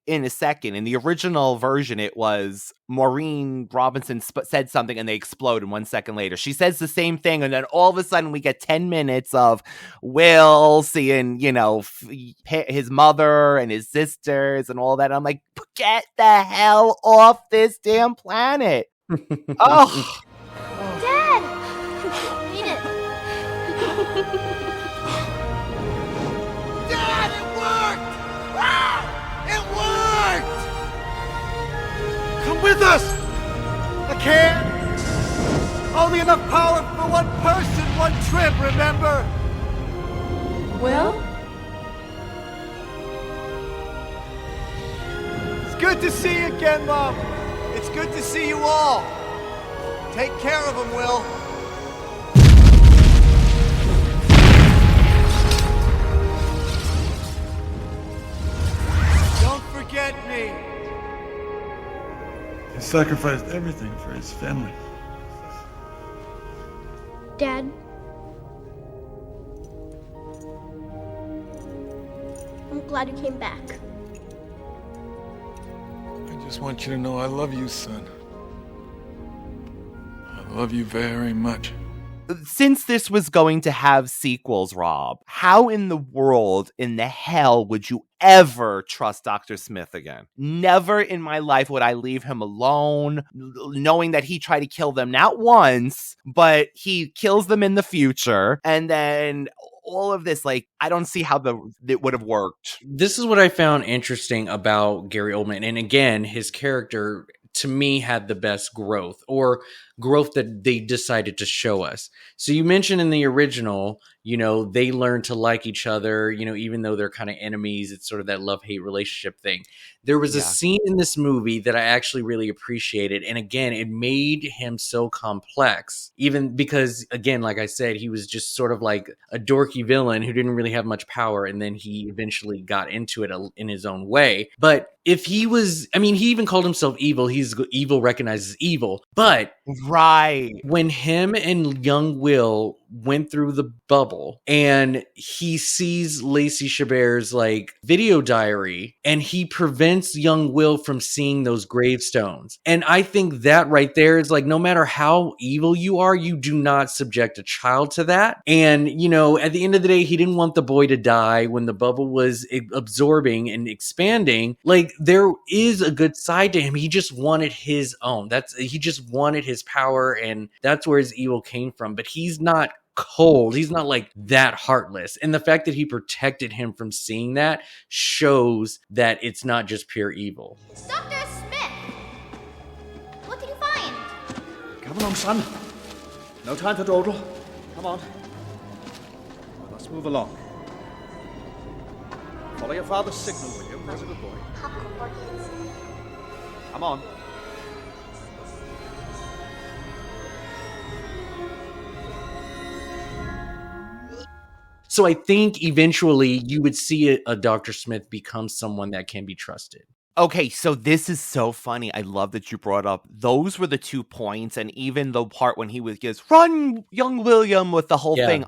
a second? In the original version, it was Maureen Robinson said something and they explode, and 1 second later she says the same thing, and then all of a sudden we get 10 minutes of Will seeing, his mother and his sisters and all that. I'm like, get the hell off this damn planet. Oh, Dad! Eat it. Dad, it worked! It worked! Come with us! I can't! Only enough power for one person, one trip, remember? Will? It's good to see you again, Mom. It's good to see you all. Take care of him, Will. Don't forget me. He sacrificed everything for his family. Dad? I'm glad you came back. I just want you to know I love you, son. I love you very much. Since this was going to have sequels, Rob, how in the world, in the hell, would you ever trust Dr. Smith again? Never in my life would I leave him alone, knowing that he tried to kill them not once, but he kills them in the future. And then all of this, like, I don't see how it would have worked. This is what I found interesting about Gary Oldman. And again, his character, to me, had the best growth, or growth that they decided to show us. So you mentioned in the original, they learn to like each other, even though they're kind of enemies. It's sort of that love-hate relationship thing. There was a scene in this movie that I actually really appreciated. And again, it made him so complex, even because, again, like I said, he was just sort of like a dorky villain who didn't really have much power. And then he eventually got into it in his own way. But if he was, he even called himself evil. He's evil, recognizes evil. But right when him and young Will went through the bubble and he sees Lacey Chabert's like video diary, and he prevents young Will from seeing those gravestones. And I think that right there is like, no matter how evil you are, you do not subject a child to that. And, at the end of the day, he didn't want the boy to die when the bubble was absorbing and expanding. Like, there is a good side to him. He just wanted his own. He just wanted his power, and that's where his evil came from. But he's not cold. He's not like that heartless. And the fact that he protected him from seeing that shows that it's not just pure evil. Dr. Smith! What did you find? Come along, son. No time for dawdle. Come on. Let's move along. Follow your father's signal, William. There's a good boy. Come on. So I think eventually you would see a Dr. Smith become someone that can be trusted. Okay, so this is so funny. I love that you brought up. Those were the 2 points, and even the part when he goes, "Run, young William," with the whole thing.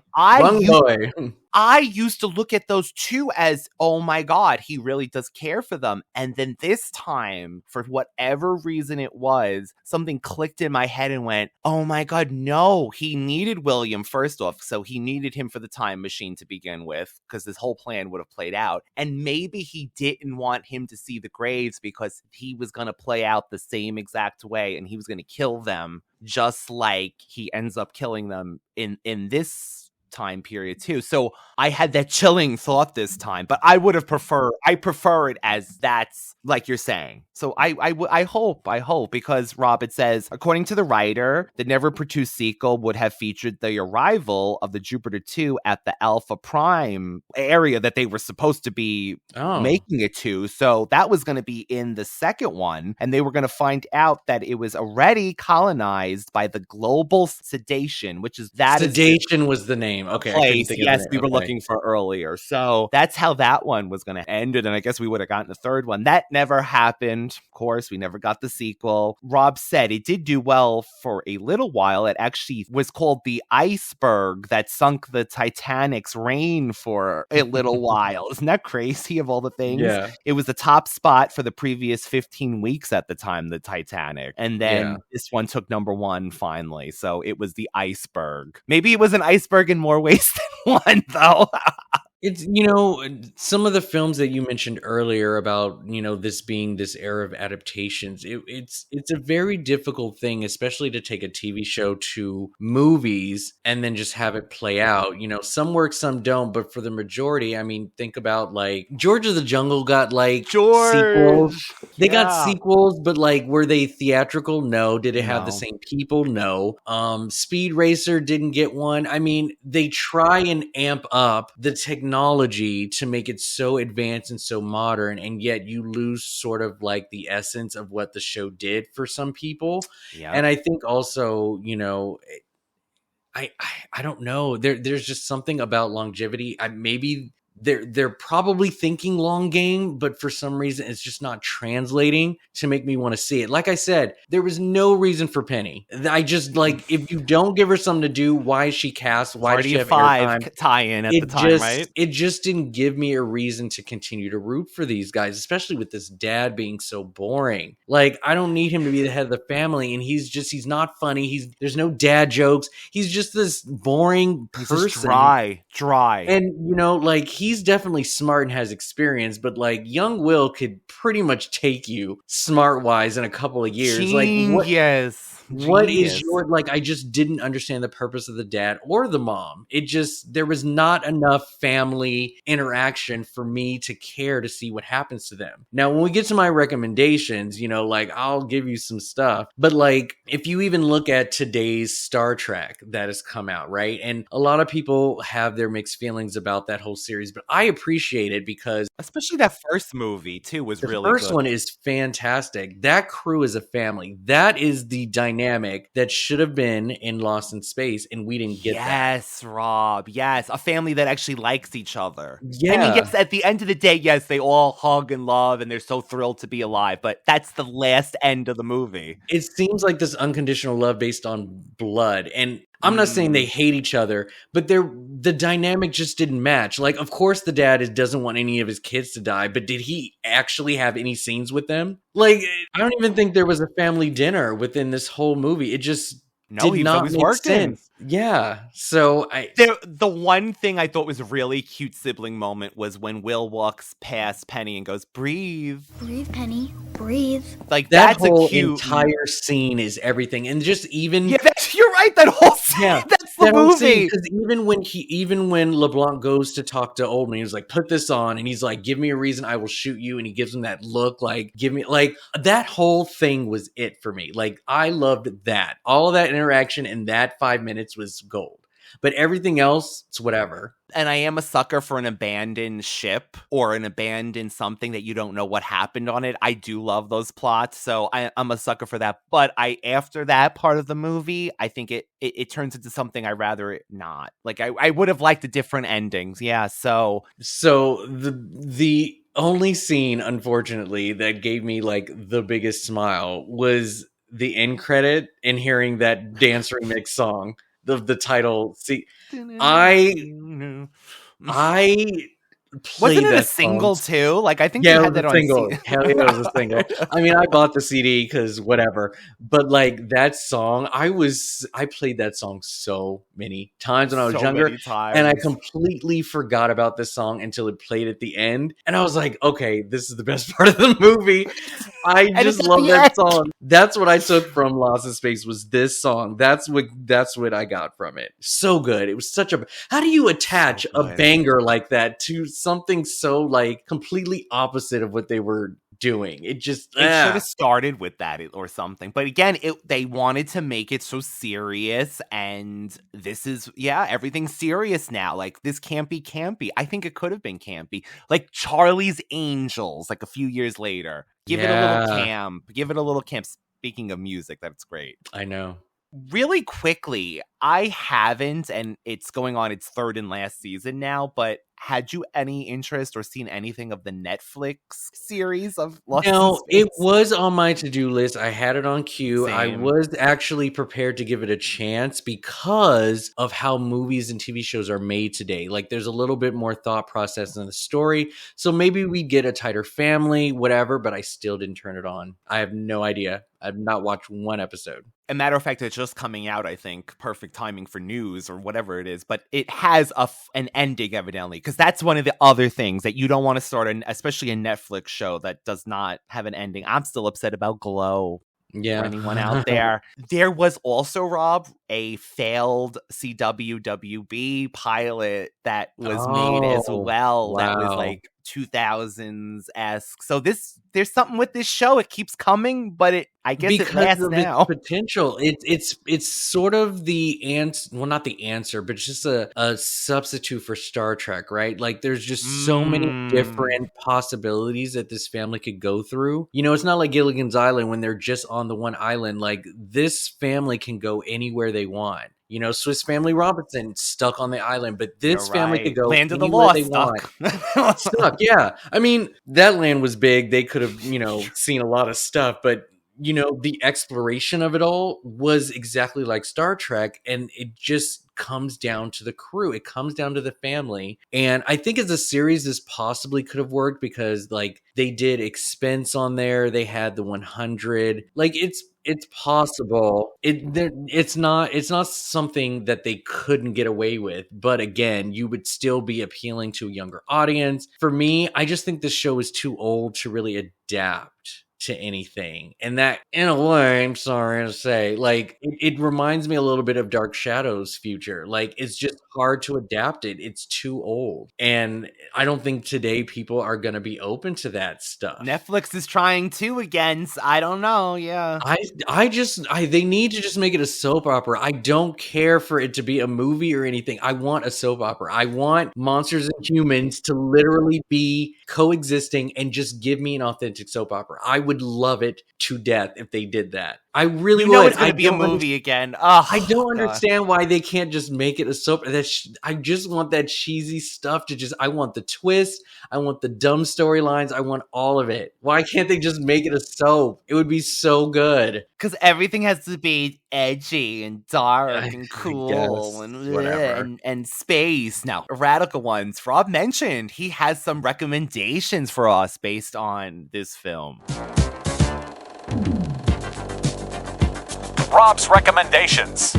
I used to look at those two as, oh my God, he really does care for them. And then this time, for whatever reason it was, something clicked in my head and went, oh my God, no, he needed William first off. So he needed him for the time machine to begin with, because this whole plan would have played out. And maybe he didn't want him to see the graves because he was going to play out the same exact way and he was going to kill them, just like he ends up killing them in this time period too. So I had that chilling thought this time, but I prefer it as that's like you're saying. So I hope, because Robert says, according to the writer, the never produced sequel would have featured the arrival of the Jupiter 2 at the Alpha Prime area that they were supposed to be making it to. So that was going to be in the second one, and they were going to find out that it was already colonized by the global sedation, which is Sedation was the name. name. Okay, I couldn't Place. think of Yes, it. we were Okay. looking for earlier. So that's how that one was going to end. And I guess we would have gotten the third one. That never happened. Of course, we never got the sequel. Rob said it did do well for a little while. It actually was called the iceberg that sunk the Titanic's reign for a little while. Isn't that crazy of all the things? Yeah. It was the top spot for the previous 15 weeks at the time, the Titanic. And then this one took number one finally. So it was the iceberg. Maybe it was an iceberg in more ways than one, though. It's, some of the films that you mentioned earlier about, this being this era of adaptations, it's a very difficult thing, especially to take a TV show to movies and then just have it play out. Some work, some don't, but for the majority, I mean, think about like George of the Jungle got like sequels. They got sequels, but like, were they theatrical? No. Did it have the same people? No. Speed Racer didn't get one. I mean, they try and amp up the technology to make it so advanced and so modern, and yet you lose sort of like the essence of what the show did for some people. And I think also, I don't know. There's just something about longevity. Maybe they're probably thinking long game, but for some reason it's just not translating to make me want to see it. Like I said, there was no reason for Penny. I just like, if you don't give her something to do, why is she cast? Why does she have airtime? Tie-in at the time, right? It just didn't give me a reason to continue to root for these guys, especially with this dad being so boring. Like, I don't need him to be the head of the family, and he's not funny. There's no dad jokes. He's just this boring person. He's just dry. And, like, he's definitely smart and has experience, but like young Will could pretty much take you smart wise in a couple of years. What is your, like, I just didn't understand the purpose of the dad or the mom. There was not enough family interaction for me to care to see what happens to them. Now, when we get to my recommendations, like, I'll give you some stuff, but like, if you even look at today's Star Trek that has come out, right? And a lot of people have their mixed feelings about that whole series, but I appreciate it because especially that first movie too was really good. The first one is fantastic. That crew is a family. That is the dynamic that should have been in Lost in Space, and we didn't get that. Yes, Rob. Yes, a family that actually likes each other. Yeah. I mean, yes, at the end of the day, yes, they all hug and love, and they're so thrilled to be alive, but that's the last end of the movie. It seems like this unconditional love based on blood, and I'm not saying they hate each other, but the dynamic just didn't match. Like, of course, the dad doesn't want any of his kids to die, but did he actually have any scenes with them? Like, I don't even think there was a family dinner within this whole movie. It just did not make sense. Yeah. So the one thing I thought was a really cute sibling moment was when Will walks past Penny and goes, "Breathe, breathe, Penny, breathe." Like, that's whole a cute entire scene is everything, and just even you're right. That whole scene, that's the movie. Because even when LeBlanc goes to talk to Oldman, he was like, "Put this on," and he's like, "Give me a reason, I will shoot you," and he gives him that look, like, "Give me," like, that whole thing was it for me. Like, I loved that. All of that interaction in that 5 minutes was gold. But everything else, it's whatever. And I am a sucker for an abandoned ship or an abandoned something that you don't know what happened on it. I do love those plots, so I'm a sucker for that. But after that part of the movie, I think it turns into something I'd rather it not. Like, I would have liked the different endings. Yeah, so the only scene, unfortunately, that gave me like the biggest smile was the end credit and hearing that dance remix song. The title. See, I played wasn't it that a single song. too? Like, I think they had that on single. CD. Hell yeah, it was a single. I mean, I bought the CD because whatever. But like, that song, I played that song so many times when I was younger, and I completely forgot about this song until it played at the end, and I was like, okay, this is the best part of the movie. I just love that song. That's what I took from Lost in Space, was this song. That's what I got from it. So good. It was such a. How do you attach a banger like that to something so like completely opposite of what they were doing? It just should have started with that or something. But again, they wanted to make it so serious, and this is everything's serious now. Like, this can't be campy. I think it could have been campy, like Charlie's Angels, like a few years later. Give it a little camp. Speaking of music, that's great. I know. Really quickly, I haven't, and it's going on its third and last season now, but had you any interest or seen anything of the Netflix series of Lost in Now, Space? it was on my to-do list. I had it on queue. I Same. was actually prepared to give it a chance because of how movies and TV shows are made today. Like, there's a little bit more thought process in the story. So maybe we get a tighter family, whatever, but I still didn't turn it on. I have no idea. I've not watched one episode. A matter of fact, it's just coming out, I think. Perfect timing for news or whatever it is. But it has an ending, evidently. Because that's one of the other things that you don't want to start, especially a Netflix show that does not have an ending. I'm still upset about Glow. Yeah. For anyone out there. There was also, Rob, a failed CWWB pilot that was made as well. Wow. That was like 2000s-esque. So there's something with this show. It keeps coming, but I guess because it lasts of now. its potential. It's sort of the answer. Well, not the answer, but it's just a substitute for Star Trek, right? Like, there's just so many different possibilities that this family could go through. You know, it's not like Gilligan's Island when they're just on the one island. Like, this family can go anywhere they want. You know, Swiss Family Robinson stuck on the island, but this family could go Land of the anywhere Lost they want. Stuck, yeah. I mean, that land was big. They could have, seen a lot of stuff, but the exploration of it all was exactly like Star Trek, and it just comes down to the crew. It comes down to the family. And I think as a series, this possibly could have worked because, like, they did Expense on there. They had the 100. Like, it's possible. It's not something that they couldn't get away with. But again, you would still be appealing to a younger audience. For me, I just think this show is too old to really adapt to anything. And that, in a way, I'm sorry to say, like, it reminds me a little bit of Dark Shadow's future. Like, it's just hard to adapt it. It's too old. And I don't think today people are going to be open to that stuff. Netflix is trying to again. I don't know. Yeah. They need to just make it a soap opera. I don't care for it to be a movie or anything. I want a soap opera. I want monsters and humans to literally be coexisting and just give me an authentic soap opera. I would love it to death if they did that. I really would. It's going to be a movie again. Oh, I don't understand why they can't just make it a soap. I just want that cheesy stuff I want the twist. I want the dumb storylines. I want all of it. Why can't they just make it a soap? It would be so good. Because everything has to be edgy and dark and cool and space. Now, radical ones. Rob mentioned he has some recommendations for us based on this film. Rob's recommendations.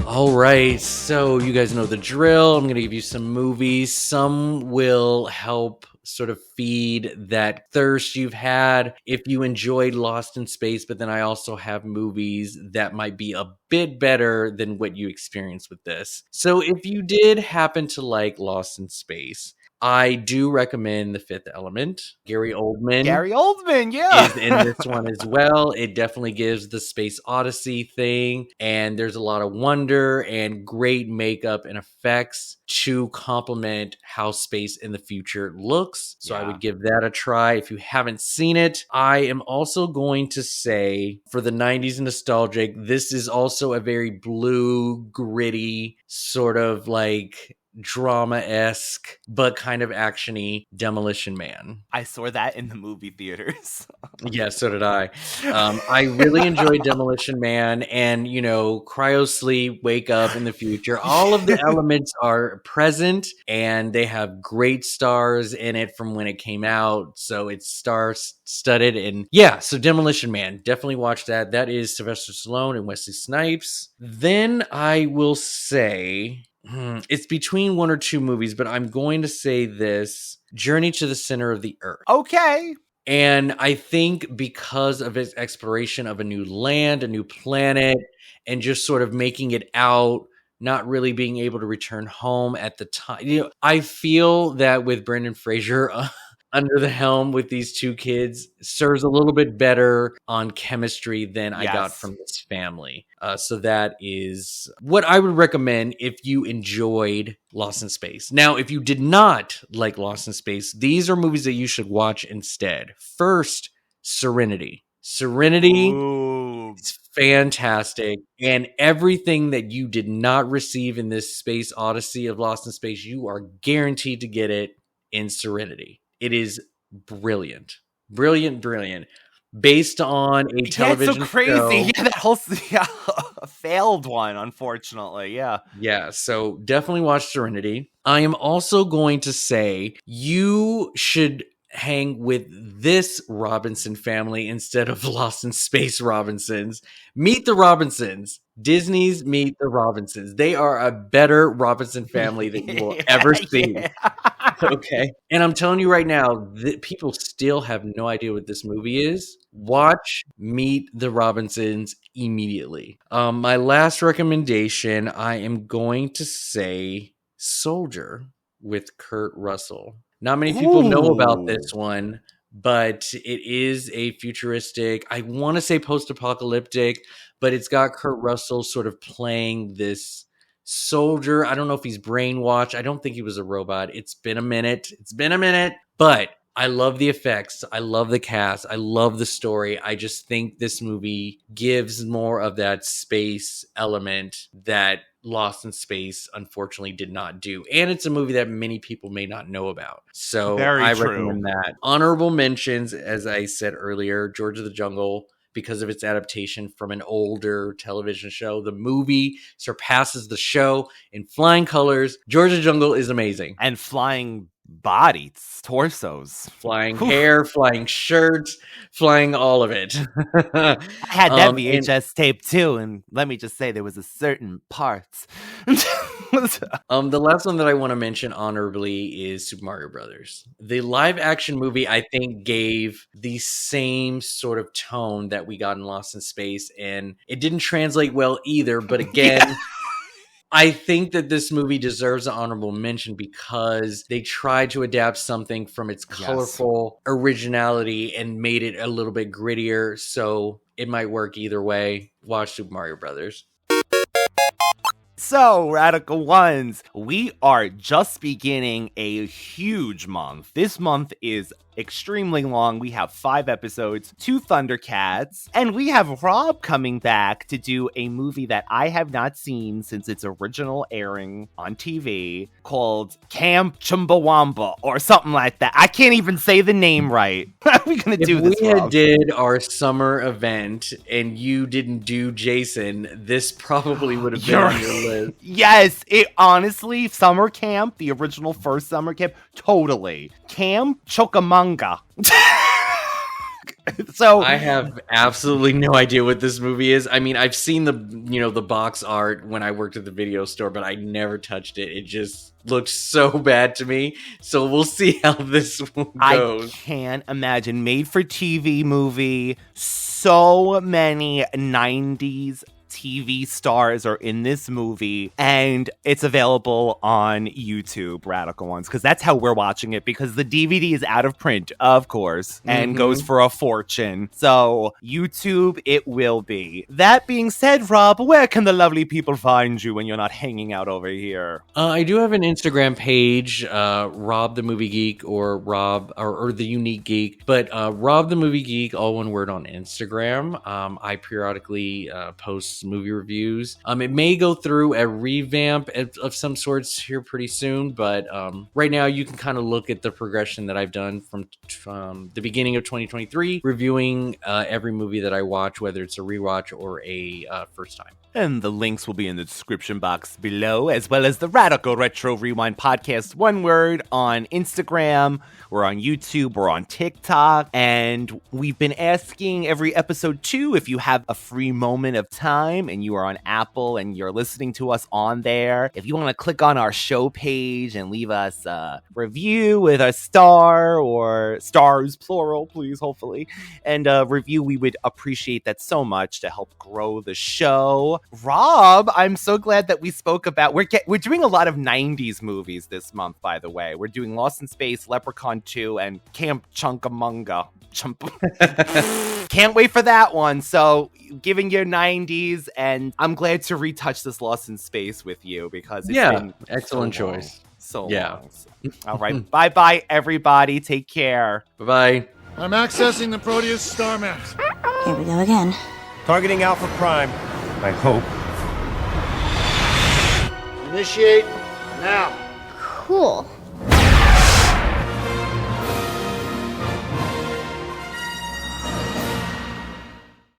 All right, so you guys know the drill. I'm going to give you some movies. Some will help sort of feed that thirst you've had if you enjoyed Lost in Space, but then I also have movies that might be a bit better than what you experienced with this. So if you did happen to like Lost in Space, I do recommend The Fifth Element. Gary Oldman, yeah, is in this one as well. It definitely gives the Space Odyssey thing, and there's a lot of wonder and great makeup and effects to complement how space in the future looks. So I would give that a try if you haven't seen it. I am also going to say, for the 90s nostalgic, this is also a very blue, gritty, sort of like drama-esque but kind of actiony Demolition Man. I saw that in the movie theaters. Yeah, so did I. I really enjoyed Demolition Man, and cryo sleep, wake up in the future. All of the elements are present, and they have great stars in it from when it came out. So it's star-studded, and yeah. So Demolition Man, definitely watch that. That is Sylvester Stallone and Wesley Snipes. Then I will say, it's between one or two movies, but I'm going to say this: Journey to the Center of the Earth. Okay. And I think because of its exploration of a new land, a new planet, and just sort of making it out, not really being able to return home at the time. I feel that with Brendan Fraser under the helm with these two kids serves a little bit better on chemistry than I got from this family. So that is what I would recommend if you enjoyed Lost in Space. Now, if you did not like Lost in Space, these are movies that you should watch instead. First, Serenity. Serenity Ooh. is fantastic. And everything that you did not receive in this space odyssey of Lost in Space, you are guaranteed to get it in Serenity. It is brilliant. Brilliant. Based on a television it's so crazy. show. Yeah, that whole failed one, unfortunately. Yeah. Yeah, so definitely watch Serenity. I am also going to say you should hang with this Robinson family instead of Lost in Space Robinsons. Meet the Robinsons. Disney's Meet the Robinsons. They are a better Robinson family that you will ever see. Yeah. Okay. And I'm telling you right now, people still have no idea what this movie is. Watch Meet the Robinsons immediately. My last recommendation, I am going to say Soldier with Kurt Russell. Not many people know about this one, but it is a futuristic, I want to say post-apocalyptic, but it's got Kurt Russell sort of playing this soldier. I don't know if he's brainwashed. I don't think he was a robot. It's been a minute, but I love the effects. I love the cast. I love the story. I just think this movie gives more of that space element that Lost in Space unfortunately did not do. And it's a movie that many people may not know about. So Very I true. recommend that. Honorable mentions, as I said earlier, George of the Jungle, because of its adaptation from an older television show. The movie surpasses the show in flying colors. George of the Jungle is amazing. And flying bodies, torsos. Flying hair, flying shirts, flying all of it. I had that VHS tape too, and let me just say there was a certain parts. The last one that I want to mention honorably is Super Mario Brothers. The live action movie, I think, gave the same sort of tone that we got in Lost in Space, and it didn't translate well either, but again... I think that this movie deserves an honorable mention because they tried to adapt something from its colorful originality and made it a little bit grittier. So it might work either way. Watch Super Mario Brothers. So, Radical Ones, we are just beginning a huge month. This month is extremely long. We have 5 episodes, 2 Thundercats, and we have Rob coming back to do a movie that I have not seen since its original airing on TV called Camp Chumbawamba or something like that. I can't even say the name right. How are we going to do this, If we Rob? did our summer event and you didn't do Jason, this probably would have been on your list. Yes, it honestly, summer camp, the original first summer camp, totally. Camp Chocamanga. So I have absolutely no idea what this movie is. I mean, I've seen the box art when I worked at the video store, but I never touched it. It just looks so bad to me. So we'll see how this one goes. I can't imagine. Made for TV movie. So many 90s TV stars are in this movie, and it's available on YouTube, Radical Ones, because that's how we're watching it, because the DVD is out of print, of course, and goes for a fortune. So YouTube it will be. That being said, Rob, where can the lovely people find you when you're not hanging out over here? I do have an Instagram page, Rob the Movie Geek, or Rob or the Unique Geek, but Rob the Movie Geek, all one word, on Instagram. I periodically post movie reviews. It may go through a revamp of some sorts here pretty soon, but right now you can kind of look at the progression that I've done from the beginning of 2023, reviewing every movie that I watch, whether it's a rewatch or a first time. And the links will be in the description box below, as well as the Radical Retro Rewind podcast, one word, on Instagram, we're on YouTube, we're on TikTok, and we've been asking every episode too, if you have a free moment of time and you are on Apple and you're listening to us on there, if you want to click on our show page and leave us a review with a star, or stars, plural, please, hopefully, and a review, we would appreciate that so much to help grow the show. Rob, I'm so glad that we spoke about, we're doing a lot of 90s movies this month, by the way. We're doing Lost in Space, Leprechaun 2, and Camp Chunkamunga. Can't wait for that one. So, giving you 90s, and I'm glad to retouch this Lost in Space with you, because it's been excellent so choice. Long. So long. All right. Bye-bye, everybody. Take care. Bye-bye. I'm accessing the Proteus star maps. Here we go again. Targeting Alpha Prime. I hope. Initiate now. Cool.